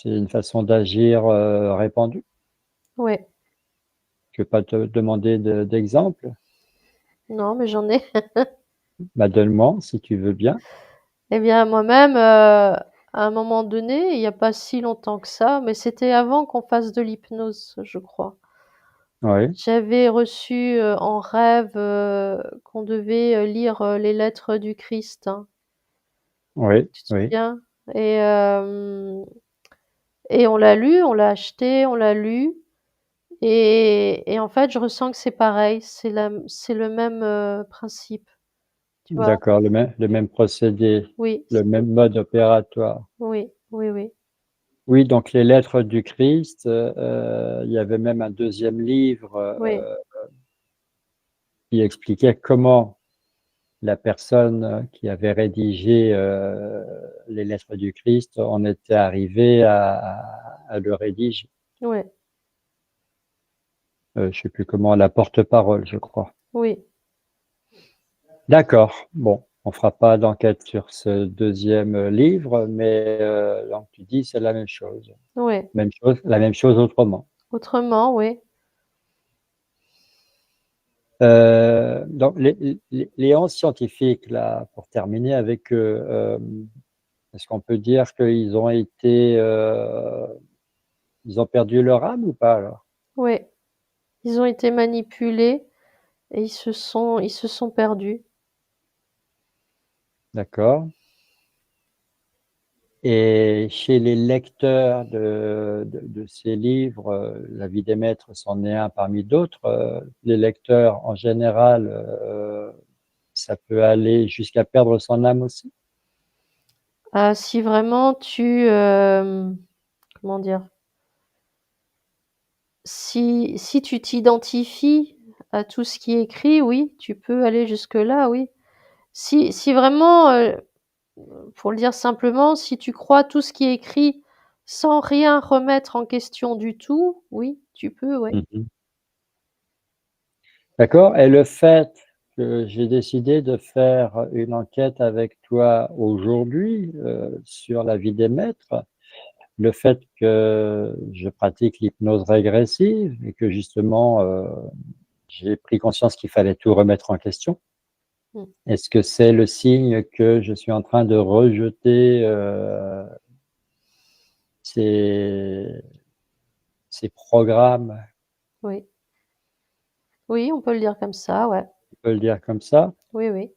C'est une façon d'agir répandue. Ouais. Je ne vais pas te demander d'exemple. Non, mais j'en ai. Bah, donne-moi si tu veux bien. Eh bien, moi-même, à un moment donné, il y a pas si longtemps que ça, mais c'était avant qu'on fasse de l'hypnose, je crois. Oui, J'avais reçu, en rêve, qu'on devait, lire, les lettres du Christ, hein. oui, Tu te oui. souviens? Et et on l'a lu, on l'a acheté, on l'a lu et en fait, je ressens que c'est pareil, c'est le même, principe, tu vois? D'accord, le même procédé, Oui, le c'est même mode opératoire. oui, oui, oui. Oui, donc les lettres du Christ, il y avait même un deuxième livre Oui, qui expliquait comment la personne qui avait rédigé les lettres du Christ en était arrivée à le rédiger. ouais, Je ne sais plus comment, la porte-parole, je crois. oui, D'accord. Bon, on fera pas d'enquête sur ce deuxième livre, mais donc tu dis c'est la même chose. ouais. Même chose, la même chose autrement. Autrement, oui. Donc les 11 scientifiques là, pour terminer avec eux, est-ce qu'on peut dire qu'ils ont été, ils ont perdu leur âme ou pas alors? Ouais. Ils ont été manipulés et ils se sont perdus. D'accord. Et chez les lecteurs de ces livres, La vie des maîtres c'en est un parmi d'autres, les lecteurs en général, ça peut aller jusqu'à perdre son âme aussi? Ah, si vraiment tu, comment dire? Si tu t'identifies à tout ce qui est écrit, oui, tu peux aller jusque-là, oui. Si vraiment, pour le dire simplement, si tu crois tout ce qui est écrit sans rien remettre en question du tout, oui, tu peux, ouais. Mmh. D'accord, et le fait que j'ai décidé de faire une enquête avec toi aujourd'hui, sur la vie des maîtres, le fait que je pratique l'hypnose régressive et que justement, j'ai pris conscience qu'il fallait tout remettre en question. Mmh. Est-ce que c'est le signe que je suis en train de rejeter, ces ces programmes, Oui. Oui, on peut le dire comme ça, ouais. on peut le dire comme ça? Oui, oui.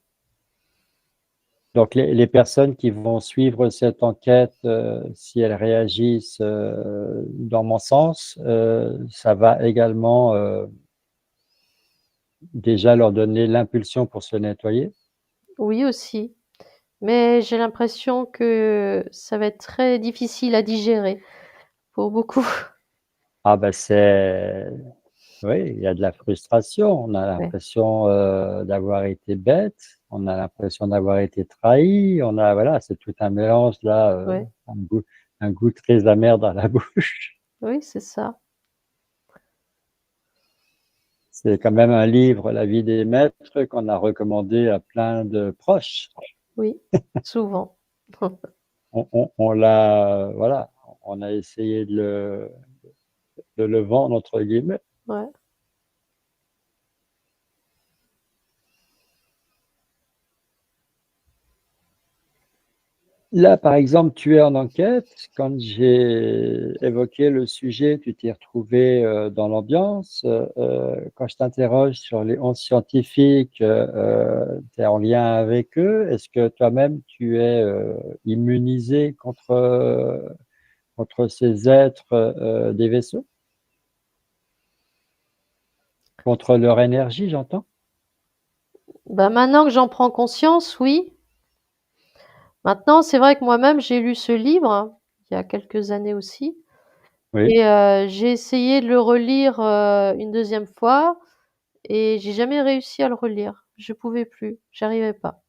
Donc les personnes qui vont suivre cette enquête, si elles réagissent, dans mon sens, ça va également, déjà leur donner l'impulsion pour se nettoyer? Oui aussi, mais j'ai l'impression que ça va être très difficile à digérer pour beaucoup. Ah bah, c'est oui, il y a de la frustration. On a Ouais, l'impression, d'avoir été bête, on a l'impression d'avoir été trahi, on a voilà, c'est tout un mélange là, ouais, un goût très amer dans la bouche. oui, c'est ça. C'est quand même un livre, La vie des maîtres, qu'on a recommandé à plein de proches. Oui, souvent. On l'a voilà, on a essayé de le «vendre» entre guillemets. Ouais. Là, par exemple, tu es en enquête. Quand j'ai évoqué le sujet, tu t'es retrouvé, dans l'ambiance. Quand je t'interroge sur les 11 scientifiques, tu es en lien avec eux. Est-ce que toi-même tu es, immunisé contre ces êtres, des vaisseaux? Contre leur énergie, j'entends? Bah, maintenant que j'en prends conscience, oui. Maintenant, c'est vrai que moi-même, j'ai lu ce livre, il y a quelques années aussi Oui. et j'ai essayé de le relire, une deuxième fois et j'ai jamais réussi à le relire. Je pouvais plus, j'arrivais pas.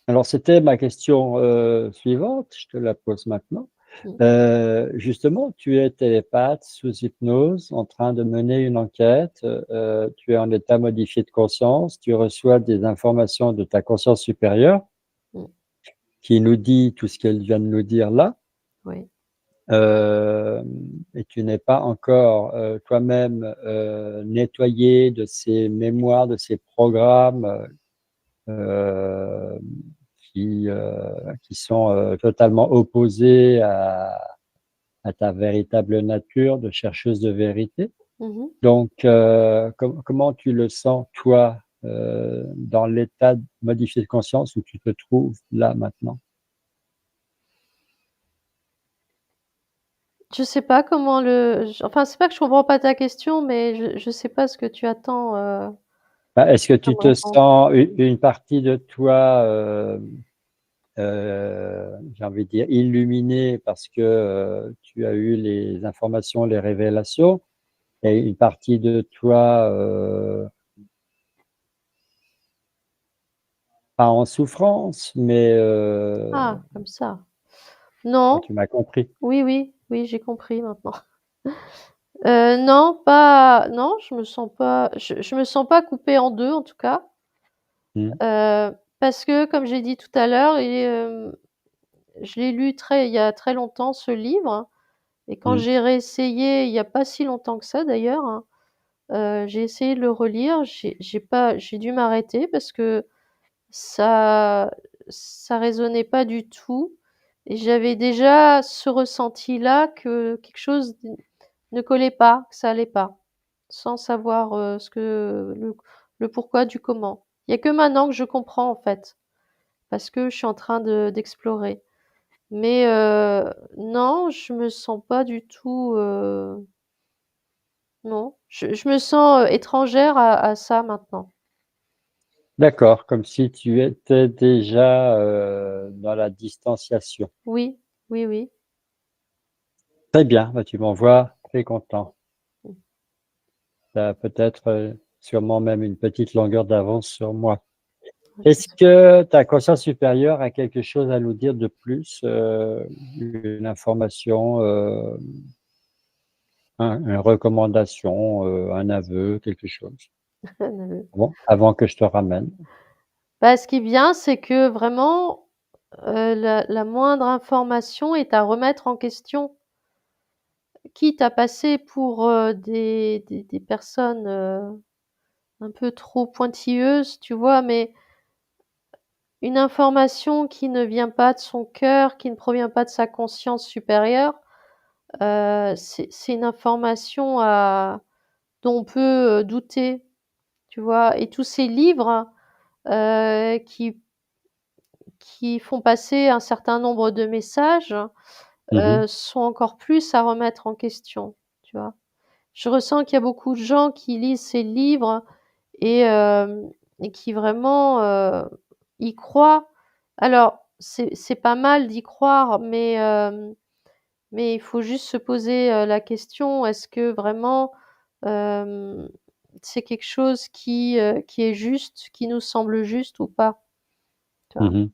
Alors c'était ma question, suivante, je te la pose maintenant. Mmh. Justement, tu es télépathe sous hypnose, en train de mener une enquête, tu es en état modifié de conscience, tu reçois des informations de ta conscience supérieure Mmh. qui nous dit tout ce qu'elle vient de nous dire là. Oui. et tu n'es pas encore toi-même nettoyé de ces mémoires, de ces programmes euh, qui sont totalement opposés à ta véritable nature de chercheuse de vérité. Mmh. Donc, comment tu le sens, toi, dans l'état modifié de conscience où tu te trouves là maintenant? Je sais pas comment le j enfin, c'est pas que je comprends pas ta question, mais je sais pas ce que tu attends, Bah, est-ce que tu comme te réponse. sens une partie de toi, j'ai envie de dire, illuminée parce que tu as eu les informations, les révélations, et une partie de toi pas en souffrance, mais Ah, comme ça. Non, tu m'as compris. oui, oui, oui, j'ai compris maintenant. Non, pas non, je me sens pas coupée en 2 en tout cas, Mmh, parce que comme j'ai dit tout à l'heure je l'ai lu il y a très longtemps ce livre et quand mmh, j'ai réessayé il y a pas si longtemps que ça d'ailleurs, hein, j'ai essayé de le relire, j'ai dû m'arrêter parce que ça ça résonnait pas du tout et j'avais déjà ce ressenti-là que quelque chose ne collait pas, que ça allait pas, sans savoir, ce que le pourquoi du comment. Il y a que maintenant que je comprends en fait, parce que je suis en train d'explorer. Mais non, je me sens pas du tout, non, je me sens, étrangère à ça maintenant. d'accord, comme si tu étais déjà dans la distanciation. Oui, oui, oui. Très bien, bah, tu m'envoies très content. Mmh. Tu as peut-être sûrement même une petite longueur d'avance sur moi. Ouais, c'est Est-ce ça. que ta conscience supérieure a quelque chose à nous dire de plus, une information, une recommandation, un aveu, quelque chose? Bon, avant que je te ramène. Bah, ce qui est bien, c'est que vraiment, la moindre information est à remettre en question. Quitte à passer pour, des personnes, un peu trop pointilleuses, tu vois? Mais une information qui ne vient pas de son cœur, qui ne provient pas de sa conscience supérieure, c'est une information à dont on peut, douter, tu vois? Et tous ces livres, qui font passer un certain nombre de messages, Mmh mh. sont encore plus à remettre en question, tu vois? Je ressens qu'il y a beaucoup de gens qui lisent ces livres et qui vraiment, y croient. Alors c'est pas mal d'y croire, mais il faut juste se poser, la question: «Est-ce que vraiment, hem, c'est quelque chose qui est juste, qui nous semble juste ou pas?» Tu vois? Mmh.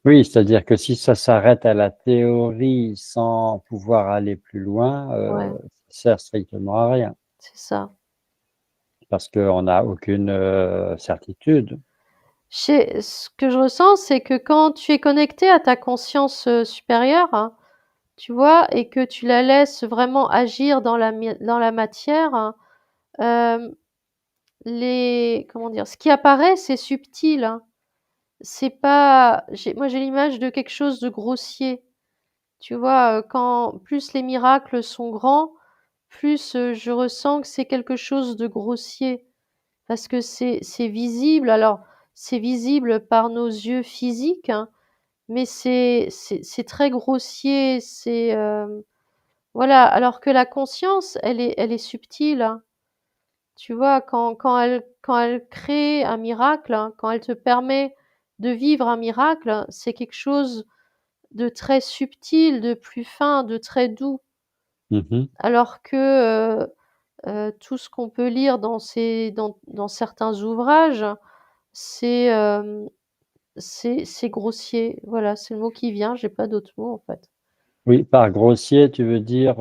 Oui, c'est-à-dire que si ça s'arrête à la théorie sans pouvoir aller plus loin, Ouais, ça sert strictement à rien c'est ça. parce qu'on n'a aucune, certitude. Ce que je ressens, c'est que quand tu es connecté à ta conscience, supérieure, hein, tu vois? Et que tu la laisses vraiment agir dans la matière, hein, hem, les comment dire? Ce qui apparaît, c'est subtil, hein. C'est pas j'ai l'image de quelque chose de grossier. Tu vois? Quand plus les miracles sont grands, plus, je ressens que c'est quelque chose de grossier. Parce que c'est visible, alors c'est visible par nos yeux physiques, hein, mais c'est très grossier, voilà, alors que la conscience, elle est subtile, hein. Tu vois? Quand elle crée un miracle, hein, quand elle te permet de vivre un miracle, c'est quelque chose de très subtil, de plus fin, de très doux. Mmh mh. Alors que, tout ce qu'on peut lire dans certains ouvrages, c'est, c'est grossier. Voilà, c'est le mot qui vient, j'ai pas d'autre mot, en fait. Oui, par grossier, tu veux dire,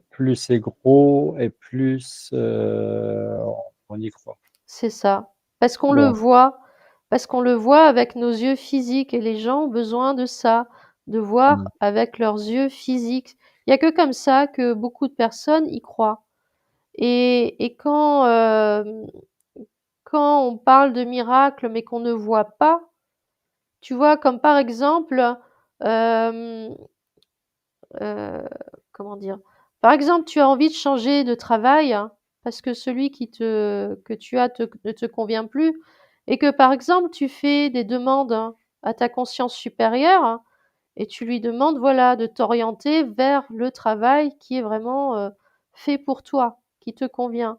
plus c'est gros et plus, on y croit. C'est ça. Parce qu'on le Bon, voit, parce qu'on le voit avec nos yeux physiques et les gens ont besoin de ça, de voir Mmh. avec leurs yeux physiques. Il y a que comme ça que beaucoup de personnes y croient et quand on parle de miracles, mais qu'on ne voit pas, tu vois? Comme par exemple, hem, heu, comment dire? Par exemple, tu as envie de changer de travail, hein, parce que celui que tu as ne te convient plus et que, par exemple, tu fais des demandes, hein, à ta conscience supérieure, hein, et tu lui demandes, voilà, de t'orienter vers le travail qui est vraiment, fait pour toi, qui te convient.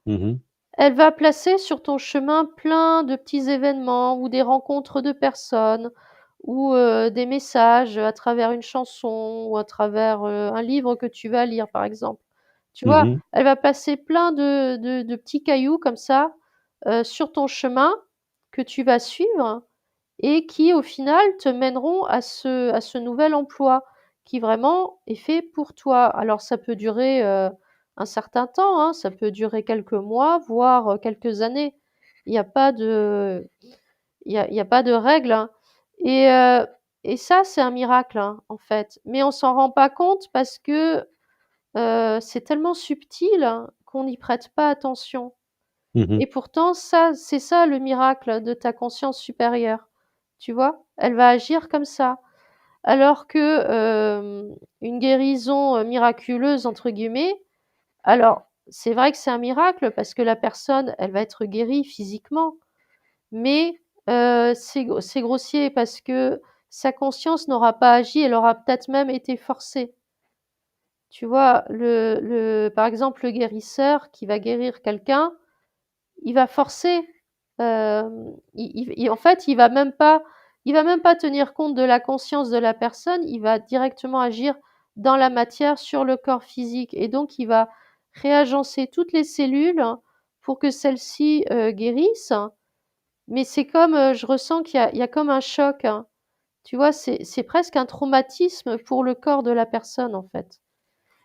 Mmh. Elle va placer sur ton chemin plein de petits événements ou des rencontres de personnes ou, des messages à travers une chanson ou à travers, un livre que tu vas lire, par exemple. Tu vois? Mmh. Elle va placer plein de petits cailloux comme ça, sur ton chemin que tu vas suivre et qui, au final, te mèneront à ce nouvel emploi qui vraiment est fait pour toi. Alors ça peut durer, un certain temps, hein, ça peut durer quelques mois, voire, quelques années. Il y a pas de il y a pas de règle, hein et heu et ça, c'est un miracle, hein, en fait. Mais on s'en rend pas compte parce que, c'est tellement subtil hein, qu'on n'y prête pas attention Mmh. et pourtant ça, c'est ça le miracle de ta conscience supérieure. Tu vois? Elle va agir comme ça. Alors que, une guérison, «miraculeuse» entre guillemets, alors c'est vrai que c'est un miracle parce que la personne, elle va être guérie physiquement, mais, c'est grossier parce que sa conscience n'aura pas agi, elle aura peut-être même été forcée. Tu vois? Par exemple, le guérisseur qui va guérir quelqu'un, il va forcer, en fait, il va même pas tenir compte de la conscience de la personne, il va directement agir dans la matière sur le corps physique et donc il va réagencer toutes les cellules pour que celles-ci, guérissent. Mais c'est comme, je ressens qu'il y a comme un choc, hein. Tu vois? C'est presque un traumatisme pour le corps de la personne, en fait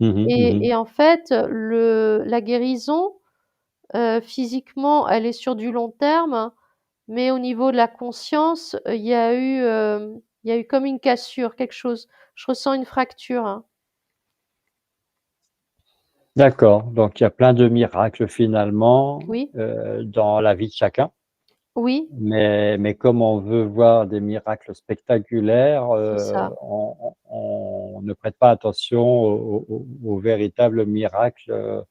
Mmh. Mmh. et en fait, la guérison, physiquement, elle est sur du long terme, mais au niveau de la conscience, il y a eu comme une cassure, quelque chose. Je ressens une fracture, hein. D'accord, donc il y a plein de miracles finalement, Oui, dans la vie de chacun, oui, mais comme on veut voir des miracles spectaculaires, c'est ça, on ne prête pas attention aux véritables miracles,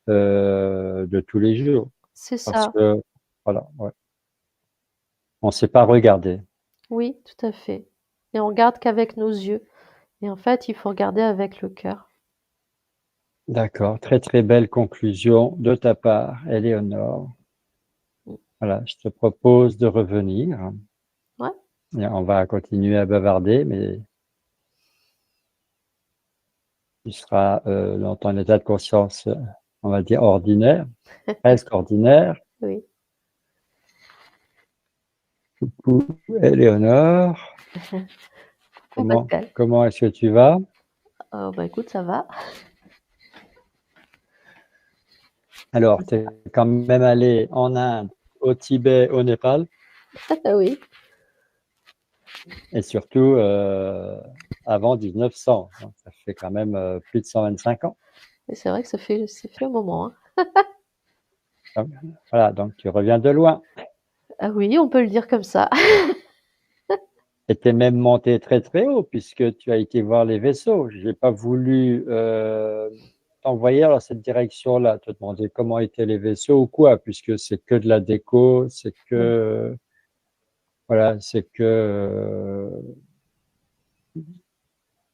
de tous les jours. c'est Parce ça. que voilà, ouais, on ne sait pas regarder. Oui, tout à fait et on regarde qu'avec nos yeux et en fait, il faut regarder avec le cœur. D'accord, très, très belle conclusion de ta part, Éléonore. Mmh. Voilà, je te propose de revenir Ouais, et on va continuer à bavarder, mais tu seras, dans ton état de conscience, on va dire ordinaire, presque ordinaire. oui. Coucou Éléonore, Coucou comment Pascal. comment est-ce que tu vas? Bah, écoute, ça va. Alors, tu es quand même allé en Inde, au Tibet, au Népal Oui et surtout, avant 1900, donc ça fait quand même, plus de 125 ans. et c'est vrai que ça fait un moment, hein. Donc voilà, donc tu reviens de loin. Ah oui, on peut le dire comme ça. Et tu es même monté très, très haut puisque tu as été voir les vaisseaux. J'ai pas voulu, t'envoyer dans cette direction-là, te demander comment étaient les vaisseaux ou quoi, puisque c'est que de la déco, c'est Ouais, que, voilà, c'est que,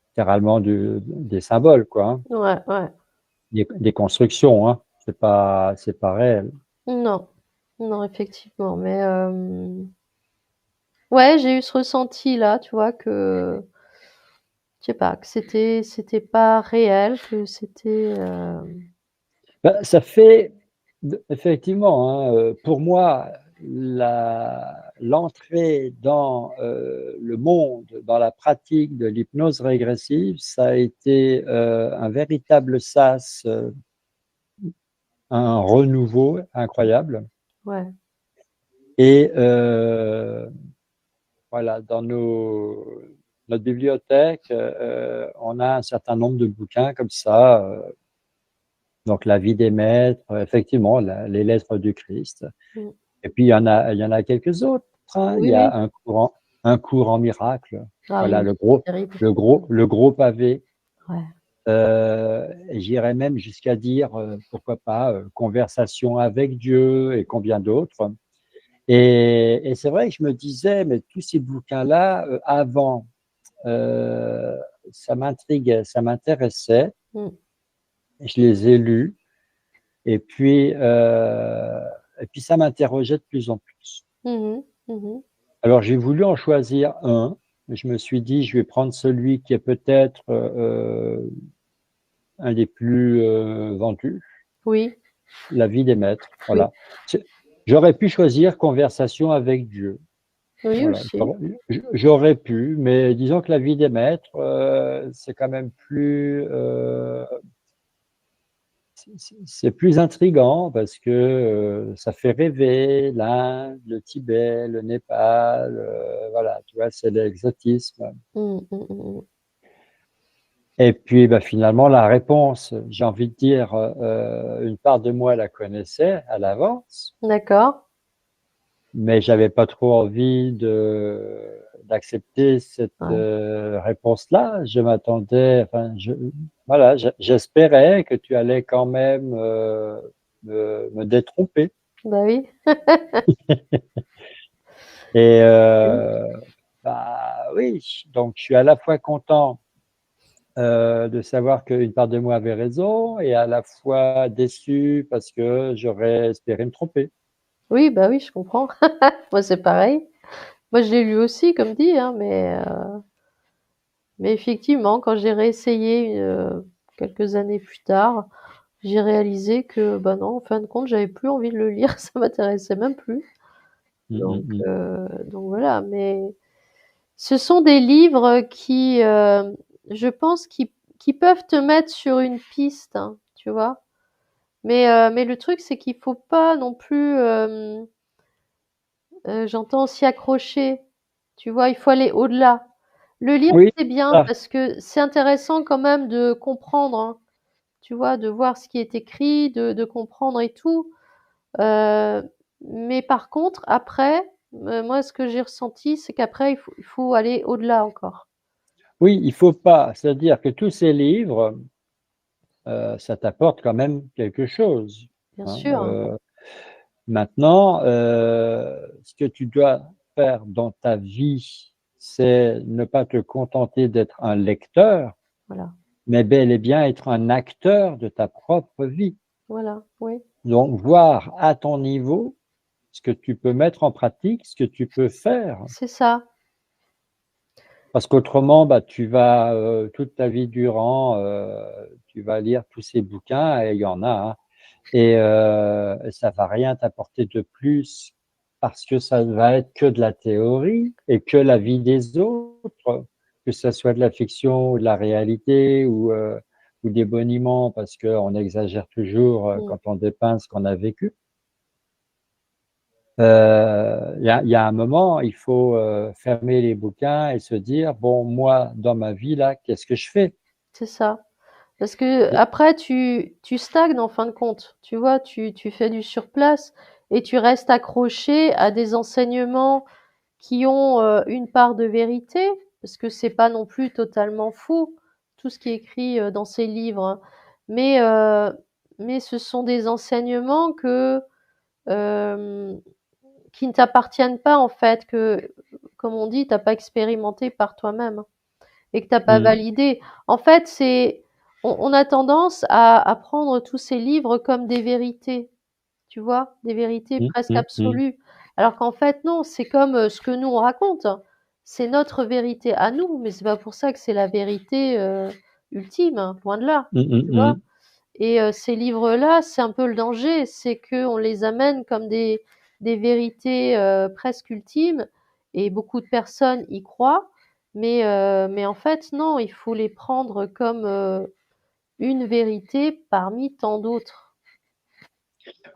littéralement des symboles, quoi, hein, ouais, ouais. des constructions, hein. C'est pas réel. Non, non, effectivement, mais ouais, j'ai eu ce ressenti-là, tu vois, que je sais pas, que c'était pas réel, que c'était, Bah, ça fait effectivement, hein, pour moi, l'entrée dans, le monde, dans la pratique de l'hypnose régressive, ça a été, un véritable sas, un renouveau incroyable ouais, et voilà, notre bibliothèque, on a un certain nombre de bouquins comme ça. Donc, la vie des maîtres, effectivement, les lettres du Christ. Mmh. Et puis, il y en a quelques autres, hein. Il Oui, y a oui. un cours en miracle. Ah Voilà, oui, terrible. le gros pavé. Ouais. Et j'irais même jusqu'à dire, pourquoi pas, Conversation avec Dieu et combien d'autres. Et c'est vrai que je me disais, mais tous ces bouquins-là, avant, euh, ça m'intriguait, ça m'intéressait. Mmh. Je les ai lus et puis ça m'interrogeait de plus en plus. Mmh mh. Mmh. Alors j'ai voulu en choisir un. Je me suis dit, je vais prendre celui qui est peut-être un des plus vendus, Oui. La vie des maîtres. Oui. Voilà. J'aurais pu choisir Conversation avec Dieu. Oui Voilà, aussi. j'aurais pu, mais disons que La vie des maîtres, c'est quand même plus, c'est plus intriguant parce que ça fait rêver l'Inde, le Tibet, le Népal, voilà, tu vois, c'est l'exotisme. Mmh, mmh, mmh mh. Et puis, bah, finalement, la réponse, j'ai envie de dire, une part de moi la connaissait à l'avance, D'accord. mais j'avais pas trop envie d'accepter cette Ouais. réponse-là. Je m'attendais, enfin, voilà, j'espérais que tu allais quand même me détromper. Bah oui. Et Oui. bah oui, donc je suis à la fois content de savoir qu'une part de moi avait raison et à la fois déçu parce que j'aurais espéré me tromper. Oui, bah oui, je comprends. Moi, c'est pareil. Moi, je l'ai lu aussi comme dit, hein, mais effectivement, quand j'ai réessayé, quelques années plus tard, j'ai réalisé que, bah non, en fin de compte, j'avais plus envie de le lire, ça m'intéressait même plus. Mm, mm, mm. Donc voilà, mais ce sont des livres qui, je pense, qui peuvent te mettre sur une piste, hein, tu vois. Mais le truc, c'est qu'il faut pas non plus, j'entends s'y accrocher, tu vois. Il faut aller au-delà. Le lire, Oui, c'est bien ah, parce que c'est intéressant quand même de comprendre, hein, tu vois, de voir ce qui est écrit, de comprendre et tout. Euh, mais par contre, après, moi, ce que j'ai ressenti, c'est qu'après, il faut aller au-delà encore. oui, il faut pas. C'est-à-dire que tous ces livres, ça t'apporte quand même quelque chose, Bien hein. sûr, Maintenant, ce que tu dois faire dans ta vie, c'est ne pas te contenter d'être un lecteur, voilà, mais bel et bien être un acteur de ta propre vie. voilà, oui, Donc, voir à ton niveau ce que tu peux mettre en pratique, ce que tu peux faire. c'est ça. Parce qu'autrement, bah, tu vas, toute ta vie durant, tu vas lire tous ces bouquins, et il y en a, hein, et ça va rien t'apporter de plus parce que ça va être que de la théorie et que la vie des autres, que ça soit de la fiction ou de la réalité ou des boniments parce qu'on exagère toujours Mmh. quand on dépeint ce qu'on a vécu. Il y a un moment, il faut fermer les bouquins et se dire, bon, moi, dans ma vie, là, qu'est-ce que je fais? C'est ça. Parce que Et- après tu stagnes en fin de compte, tu vois? Tu fais du surplace et tu restes accroché à des enseignements qui ont, une part de vérité, parce que c'est pas non plus totalement faux, tout ce qui est écrit, dans ces livres, hein. Mais, heu, mais ce sont des enseignements hem, qui ne t'appartiennent pas en fait, que, comme on dit, tu as pas expérimenté par toi-même et que t'as pas Mm, validé. En fait, on a tendance à prendre tous ces livres comme des vérités, tu vois, des vérités mm, presque mm, mm, absolues. Alors qu'en fait, non, c'est comme ce que nous on raconte. C'est notre vérité à nous, mais c'est pas pour ça que c'est la vérité ultime, hein, loin de là, mm, mm, tu vois. mm. Et ces livres-là, c'est un peu le danger, c'est qu'on les amène comme des vérités presque ultimes, et beaucoup de personnes y croient, mais en fait, non, il faut les prendre comme une vérité parmi tant d'autres.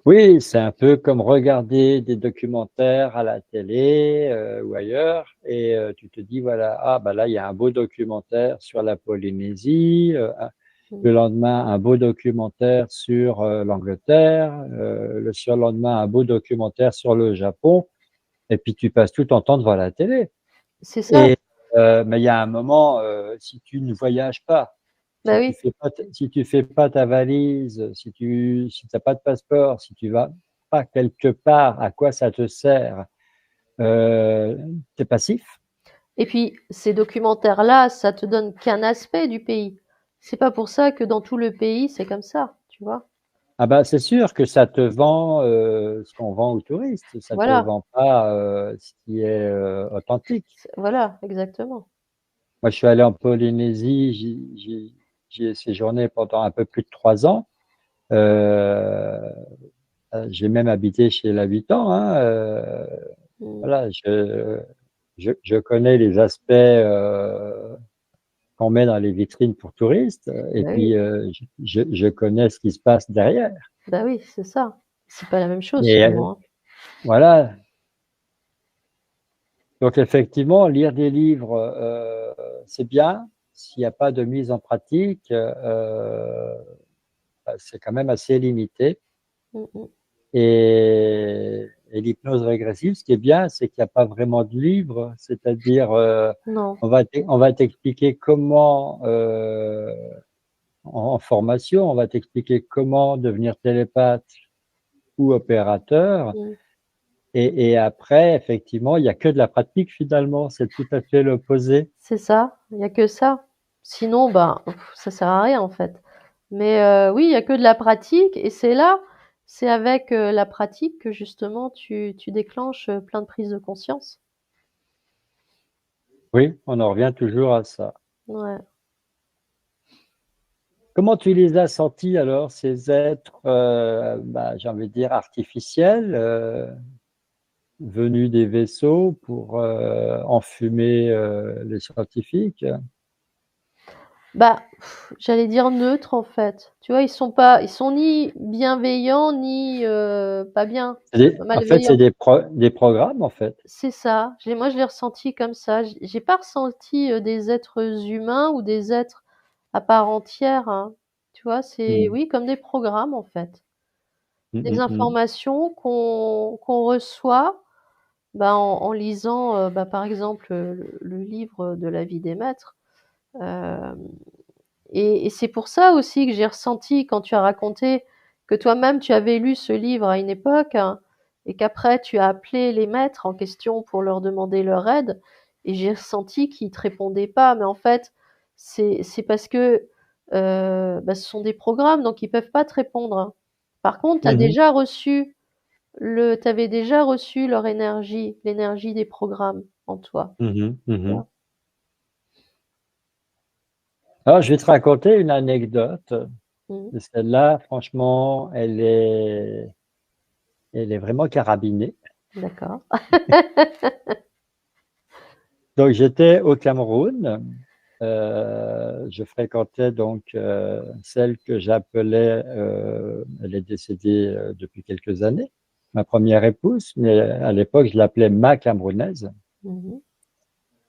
Oui, c'est un peu comme regarder des documentaires à la télé ou ailleurs et tu te dis voilà, ah bah là il y a un beau documentaire sur la Polynésie, Mmh. le lendemain un beau documentaire sur l'Angleterre, le surlendemain un beau documentaire sur le Japon et puis tu passes tout ton temps devant la télé. C'est ça, Et mais il y a un moment, si tu ne voyages pas, bah oui. si tu fais pas ta valise, si tu as pas de passeport, si tu vas pas quelque part, à quoi ça te sert? Tu es passif? Et puis ces documentaires-là, ça te donne qu'un aspect du pays. C'est pas pour ça que dans tout le pays, c'est comme ça, tu vois? Ah bah, c'est sûr que ça te vend, ce qu'on vend aux touristes, ça te Voilà, vend pas, ce qui est, authentique. voilà, exactement. Moi, je suis allé en Polynésie, j'y ai séjourné pendant un peu plus de 3 ans. Heu j'ai même habité chez l'habitant, hein, Mmh. voilà, je connais les aspects, qu'on met dans les vitrines pour touristes, et Bah oui, puis, je connais ce qui se passe derrière bah oui, c'est ça. C'est pas la même chose et souvent, hein. voilà, donc effectivement, lire des livres, c'est bien. S'il y a pas de mise en pratique, bah, c'est quand même assez limité. Mmh mh. Et l'hypnose régressive, ce qui est bien, c'est qu'il y a pas vraiment de livre, c'est-à-dire, Non. on va t'expliquer comment, en formation, on va t'expliquer comment devenir télépathe ou opérateur Mmh. et après effectivement, il y a que de la pratique finalement, c'est tout à fait l'opposé. C'est ça, il y a que ça. Sinon, ben, ça sert à rien en fait. Mais oui, il y a que de la pratique et c'est avec, la pratique que justement tu déclenches, plein de prises de conscience. Oui, on en revient toujours à ça. Ouais. Comment tu les as sentis alors ces êtres, bah, j'ai envie de dire artificiels, venus des vaisseaux pour, enfumer, les scientifiques? Bah, j'allais dire neutre en fait. Tu vois? Ils sont ni bienveillants ni, pas bien, En fait, c'est malveillants. des programmes, en fait. C'est ça. Je l'ai ressenti comme ça. J'ai pas ressenti, des êtres humains ou des êtres à part entière, hein. Tu vois? C'est Mmh. oui, comme des programmes, en fait. Mmh Des mh, mmh. informations qu'on reçoit, bah, en lisant, bah, par exemple, le livre de la vie des maîtres. Hem et c'est pour ça aussi que j'ai ressenti quand tu as raconté que toi-même tu avais lu ce livre à une époque, hein, et qu'après tu as appelé les maîtres en question pour leur demander leur aide et j'ai ressenti qu'ils te répondaient pas. Mais en fait, c'est parce que, bah, ce sont des programmes donc ils peuvent pas te répondre, hein. Par contre, Mmh. tu avais déjà reçu leur énergie, l'énergie des programmes en toi, Mmh mh. tu Mmh. vois? Alors, je vais te raconter une anecdote Mmh. et celle-là, franchement, elle est vraiment carabinée. D'accord. Donc j'étais au Cameroun, je fréquentais donc, celle que j'appelais, elle est décédée, depuis quelques années, ma première épouse, mais à l'époque, je l'appelais ma camerounaise. Mmh.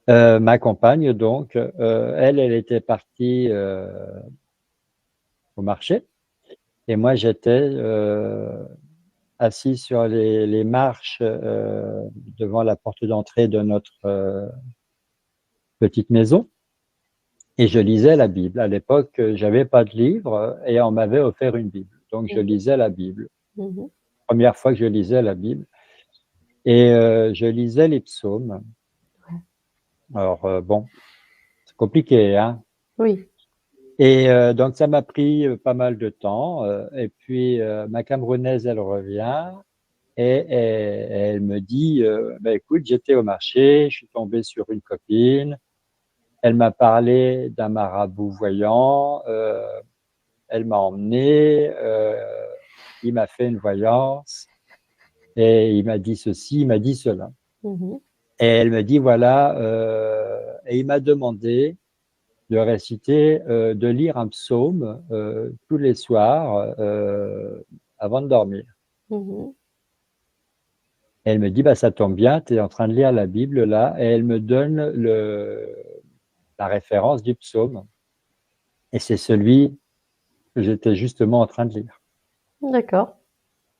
Ma compagne donc, elle, elle était partie, au marché et moi j'étais, assis sur les marches, devant la porte d'entrée de notre, petite maison et je lisais la Bible. À l'époque, j'avais pas de livre, et on m'avait offert une Bible. Donc je Mmh. lisais la Bible. Mmh. Première fois que je lisais la Bible et je lisais les psaumes. Alors, bon, c'est compliqué, hein? Oui. Et donc ça m'a pris, pas mal de temps, et puis, ma camerounaise, elle revient et elle me dit, «Bah, écoute, j'étais au marché, je suis tombée sur une copine, elle m'a parlé d'un marabout voyant, elle m'a emmené, il m'a fait une voyance et il m'a dit ceci, il m'a dit cela». Mmh. Et elle me dit voilà, et il m'a demandé de réciter, de lire un psaume, tous les soirs, avant de dormir. Mmh. Et elle me dit, bah, ça tombe bien, tu es en train de lire la Bible là, et elle me donne la référence du psaume. Et c'est celui que j'étais justement en train de lire. D'accord.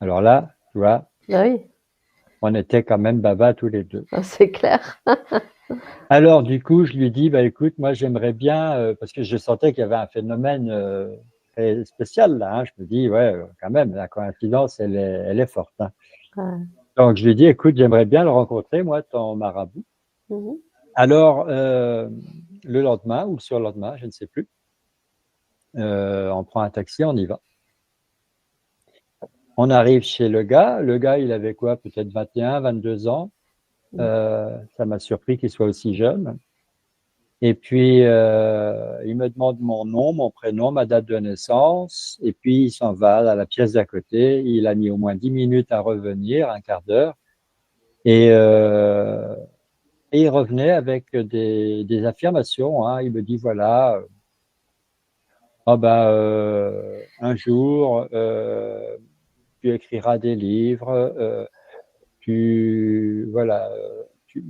Alors là, tu vois, Bah oui, on était quand même baba tous les deux. ah, c'est clair. Alors du coup, je lui dis, bah écoute, moi j'aimerais bien, parce que je sentais qu'il y avait un phénomène très spécial là, hein. Je me dis, ouais, quand même, la coïncidence, elle est forte, hein. Ouais. Donc je lui dis, écoute, j'aimerais bien le rencontrer, moi, ton marabout. Mmh. Alors, le lendemain ou le surlendemain, je ne sais plus, on prend un taxi, on y va. On arrive chez le gars, il avait quoi, peut-être 21, 22 ans. Mmh. Ça m'a surpris qu'il soit aussi jeune. Et puis, il me demande mon nom, mon prénom, ma date de naissance, et puis il s'en va à la pièce d'à côté. Il a mis au moins 10 minutes à revenir, un quart d'heure, et, euh, et il revenait avec des affirmations, hein. Il me dit, voilà, ah ben, un jour, tu écriras des livres, voilà, tu,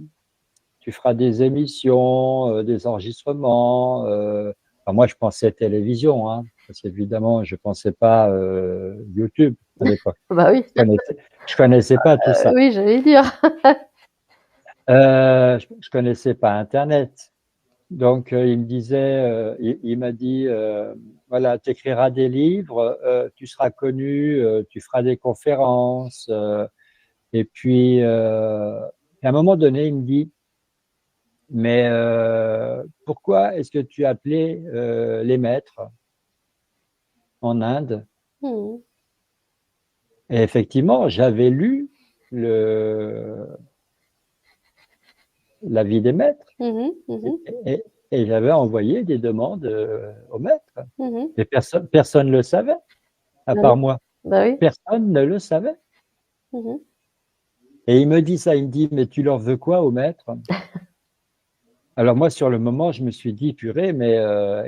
tu feras des émissions, des enregistrements. Enfin, moi, je pensais télévision, hein, parce qu'évidemment, je pensais pas YouTube à l'époque. Bah oui, Je connaissais pas tout ça. oui, j'allais dire. Je connaissais pas Internet. Donc, il me disait, il m'a dit, voilà, tu écriras des livres, tu seras connu, tu feras des conférences. Et puis, à un moment donné, il me dit, mais pourquoi est-ce que tu appelais les maîtres en Inde? Mmh. Et effectivement, j'avais lu le, la vie des maîtres Mmh mh. Mmh. et j'avais envoyé des demandes aux maîtres. Mmh. Et personne ne le savait, à Bah part non. moi. Bah oui. Personne ne le savait. Mmh. Et il me dit ça, il me dit, mais tu leur veux quoi aux maîtres? Alors moi, sur le moment, je me suis dit, purée, mais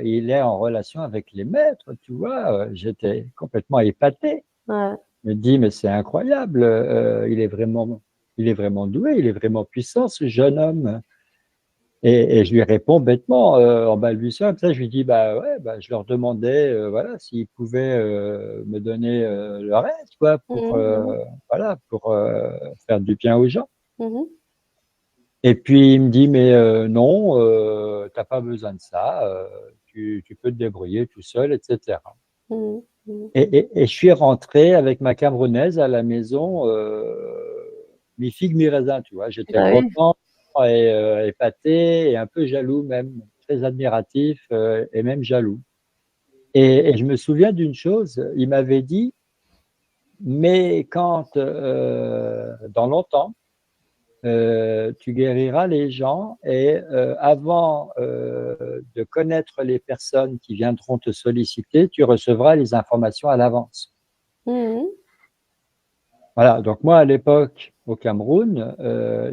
il est en relation avec les maîtres, tu vois. J'étais complètement épaté. Ouais. Je me dis, mais c'est incroyable, il est vraiment doué, il est vraiment puissant, ce jeune homme. Et je lui réponds bêtement, en balbutiant comme ça, je lui dis, bah ouais, bah, je leur demandais, voilà, s'ils pouvaient me donner le reste, quoi, pour, Mmh mh. voilà, pour faire du bien aux gens. Mmh. Et puis il me dit, mais non, t'as pas besoin de ça, tu peux te débrouiller tout seul, etc. Mmh. Mmh. Et je suis rentré avec ma camerounaise à la maison, mi figue mi raisin, tu vois. J'étais Bah oui. content et épaté et un peu jaloux même, très admiratif et même jaloux. Et je me souviens d'une chose, il m'avait dit, mais quand dans longtemps, tu guériras les gens et avant de connaître les personnes qui viendront te solliciter, tu recevras les informations à l'avance. Mmh. Voilà, donc moi à l'époque au Cameroun,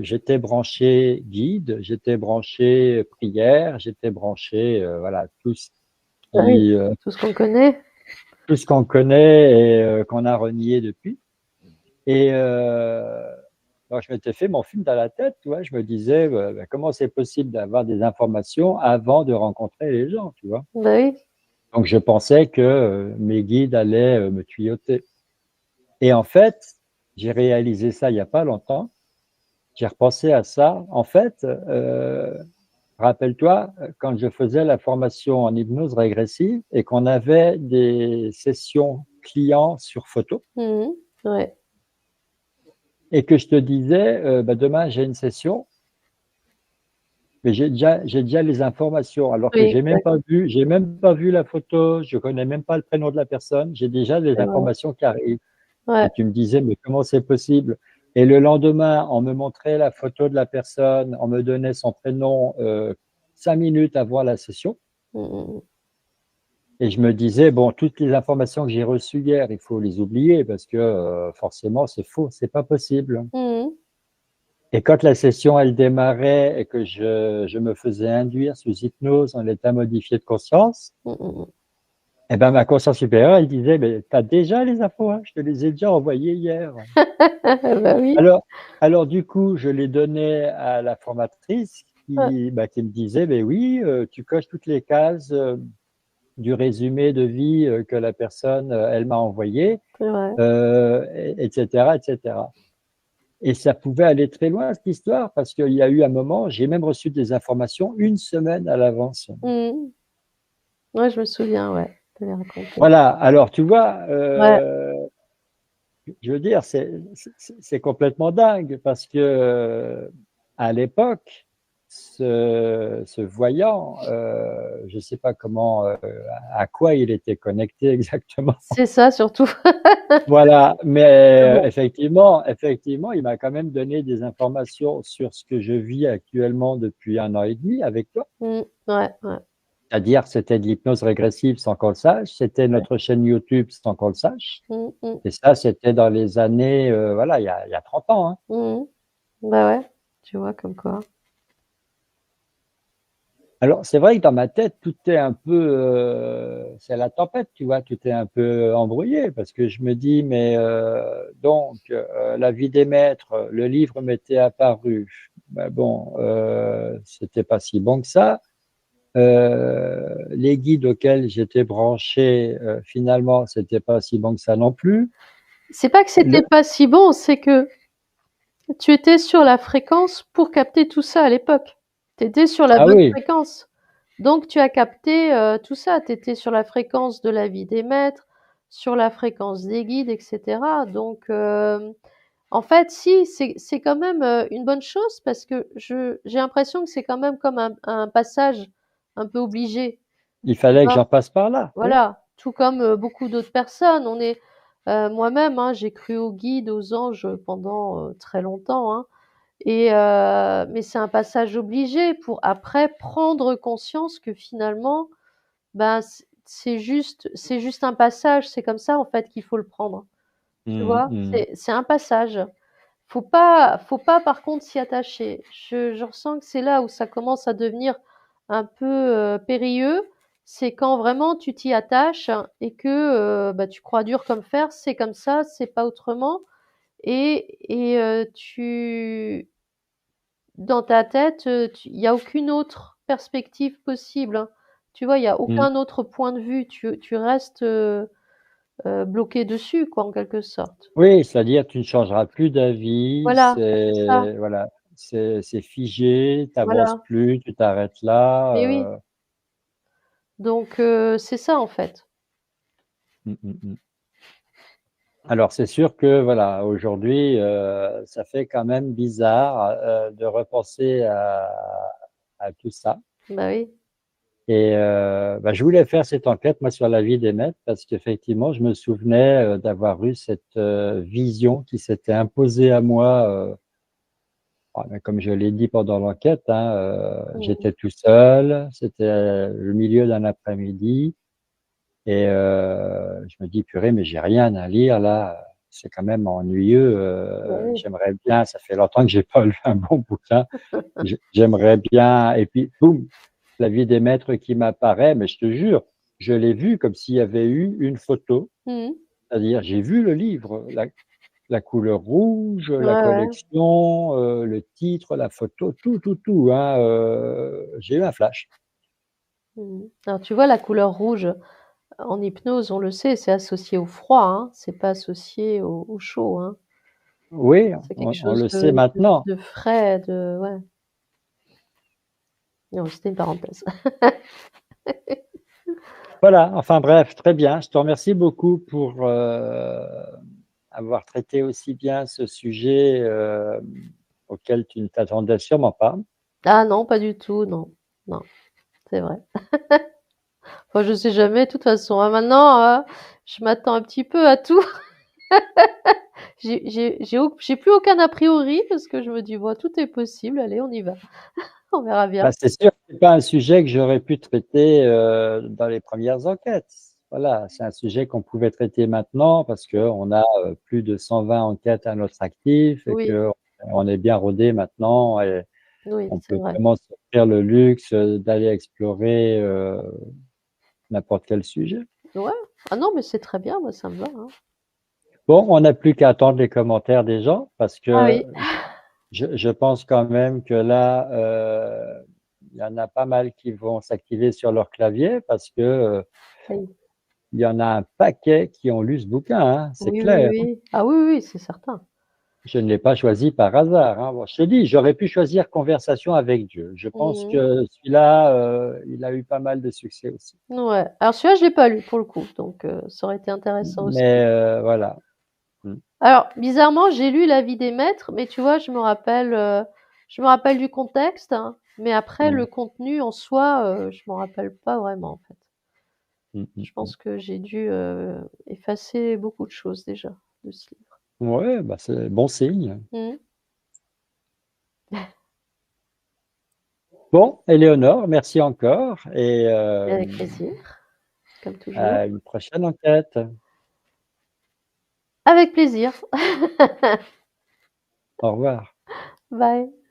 j'étais branché guide, j'étais branché prière, j'étais branché voilà Bah oui, qui, tout ce qu'on connaît. tout ce qu'on connaît et qu'on a renié depuis. Et donc je m'étais fait mon film dans la tête, tu vois, je me disais bah, comment c'est possible d'avoir des informations avant de rencontrer les gens, tu vois. Bah oui. Donc je pensais que mes guides allaient me tuyauter. Et en fait, j'ai réalisé ça il n'y a pas longtemps. J'ai repensé à ça. En fait, rappelle-toi, quand je faisais la formation en hypnose régressive et qu'on avait des sessions clients sur photo Mmh. Ouais. et que je te disais, bah, demain j'ai une session, mais j'ai déjà les informations alors que Oui, d'accord. j'ai même pas vu la photo, je connais même pas le prénom de la personne, j'ai déjà les C'est vrai. informations qui arrivent. Ouais. Et tu me disais, mais comment c'est possible? Et le lendemain, on me montrait la photo de la personne, on me donnait son prénom 5 minutes avant la session. Mmh mh mh. Et je me disais, bon, toutes les informations que j'ai reçues hier, il faut les oublier parce que forcément, c'est faux, c'est pas possible. Mmh. Et quand la session, elle démarrait et que je me faisais induire sous hypnose en état modifié de conscience, Mmh mh mh. Eh ben, ma conscience supérieure, elle disait: «Mais tu as déjà les infos, hein, je te les ai déjà envoyées hier». Bah oui, Alors alors du coup, je les donnais à la formatrice ouais, qui me disait: «Beh oui, tu coches toutes les cases, du résumé de vie, que la personne, elle m'a envoyé, c'est vrai. et cetera et cetera». Et ça pouvait aller très loin cette histoire parce qu'il y a eu un moment, j'ai même reçu des informations une semaine à l'avance. Mmh. Ouais, je me souviens, ouais, tu avais raconté. Voilà, alors tu vois, Ouais, je veux dire, c'est complètement dingue parce que, à l'époque, ce voyant, je ne sais pas comment, à quoi il était connecté exactement. c'est ça surtout. Voilà, Mais mais bon. effectivement, il m'a quand même donné des informations sur ce que je vis actuellement depuis 1 an et demi avec toi. Ouais, ouais, C'est-à-dire, c'était de l'hypnose régressive sans qu'on le sache, c'était ouais. notre chaîne YouTube sans qu'on le sache Mmh. et ça, c'était dans les années, voilà, il y a 30 ans, hein. Mmh. Bah ouais, tu vois comme quoi. Alors, c'est vrai que dans ma tête, tout est un peu, c'est la tempête, tu vois? Tout est un peu embrouillé parce que je me dis: «Mais donc La vie des maîtres, le livre m'était apparu, bah, bon, c'était pas si bon que ça. Les guides auxquels j'étais branché, finalement, c'était pas si bon que ça non plus». C'est pas que Le c'était pas si bon, c'est que tu étais sur la fréquence pour capter tout ça à l'époque. Tu étais sur la Ah bonne oui, fréquence. Donc tu as capté, tout ça. Tu étais sur la fréquence de la vie des maîtres, sur la fréquence des guides et cetera. Donc en fait, si, c'est quand même, une bonne chose parce que je j'ai l'impression que c'est quand même comme un passage un peu obligé, il tu fallait que vois? j'en passe par là, oui. Voilà, tout comme, beaucoup d'autres personnes. On est moi-même, hein, j'ai cru aux guides, aux anges, pendant, très longtemps, hein, et mais c'est un passage obligé pour après prendre conscience que finalement, ben, c'est juste un passage. C'est comme ça, en fait, qu'il faut le prendre, tu Mmh vois? mh. C'est un passage. Faut pas par contre s'y attacher. Je ressens que c'est là où ça commence à devenir un peu, périlleux. C'est quand vraiment tu t'y attaches et que, bah, tu crois dur comme fer, c'est comme ça, c'est pas autrement et tu dans ta tête, il y a aucune autre perspective possible, hein. Tu vois? Il y a Mmh. aucun autre point de vue. Tu restes, bloqué dessus quoi, en quelque sorte. Oui, c'est-à-dire tu ne changeras plus d'avis, Voilà, c'est ça, c'est voilà, c'est figé, tu avances voilà. plus, tu t'arrêtes là, Mais oui. Donc c'est ça en fait. mmh mh mh. Alors c'est sûr que voilà, aujourd'hui, ça fait quand même bizarre, de repenser à tout ça Bah oui. et bah, je voulais faire cette enquête moi sur la vie des maîtres parce qu'effectivement je me souvenais, d'avoir eu cette, vision qui s'était imposée à moi, ah bah, comme je l'ai dit pendant l'enquête, hein, Mmh. j'étais tout seul, c'était le milieu d'un après-midi et je me dis: «Purée, mais j'ai rien à lire là, c'est quand même ennuyeux, Bah oui. j'aimerais bien» ça fait longtemps que j'ai pas lu un bon bouquin. J'aimerais bien et puis boum, La vie des maîtres qui m'apparaît, mais je te jure, je l'ai vu comme s'il y avait eu une photo. Mmh mh. C'est-à-dire j'ai vu le livre, la couleur rouge, Ouais, la ouais. collection, le titre, la photo, tout, hein, j'ai eu un flash. Mmh. Alors tu vois la couleur rouge, en hypnose, on le sait, c'est associé au froid, hein, c'est pas associé au chaud, hein. Oui, C'est quelque on chose le sait maintenant. de frais, de ouais. Non, c'était une parenthèse. Voilà, enfin bref, très bien. Je te remercie beaucoup pour, avoir traité aussi bien ce sujet, auquel tu ne t'attendais sûrement pas. Ah non, pas du tout, non. Non, c'est vrai. Enfin, je sais jamais de toute façon, hein. Maintenant, je m'attends un petit peu à tout. J'ai plus aucun a priori parce que je me dis: «Bon, tout est possible, allez, on y va, on verra bien». Bah, c'est sûr que c'est pas un sujet que j'aurais pu traiter, dans les premières enquêtes. Voilà, c'est un sujet qu'on pouvait traiter maintenant parce qu'on a, plus de 120 enquêtes à notre actif et Oui, qu'on est bien rodé maintenant et oui, on c'est peut vrai. vraiment s'offrir le luxe, d'aller explorer, n'importe quel sujet. Ouais. Ah non, mais c'est très bien, moi ça me va, hein. Bon, on n'a plus qu'à attendre les commentaires des gens parce Ah que oui, je pense quand même que là, il y en a pas mal qui vont s'activer sur leur clavier parce que oui. il y en a un paquet qui ont lu ce bouquin, hein, c'est Oui, oui, clair. oui. Ah oui, oui, c'est certain. Je ne l'ai pas choisi par hasard, hein. Bon, je te dis, j'aurais pu choisir Conversation avec Dieu. Je pense Mmh. que celui-là, il a eu pas mal de succès aussi. Ouais. Alors celui-là, je l'ai pas lu pour le coup, donc ça aurait été intéressant aussi. Mais voilà. Mm. Alors bizarrement, j'ai lu La vie des maîtres, mais tu vois, je me rappelle du contexte, hein, mais après Mm. le contenu en soi, je m'en rappelle pas vraiment, en fait. Mm, mm, Je mm. pense que j'ai dû, effacer beaucoup de choses déjà de ce livre. Ouais, bah c'est bon signe. Mmh. Bon, Éléonore, merci encore et Avec plaisir, comme à toujours. une prochaine enquête. Avec plaisir. Au revoir. Bye.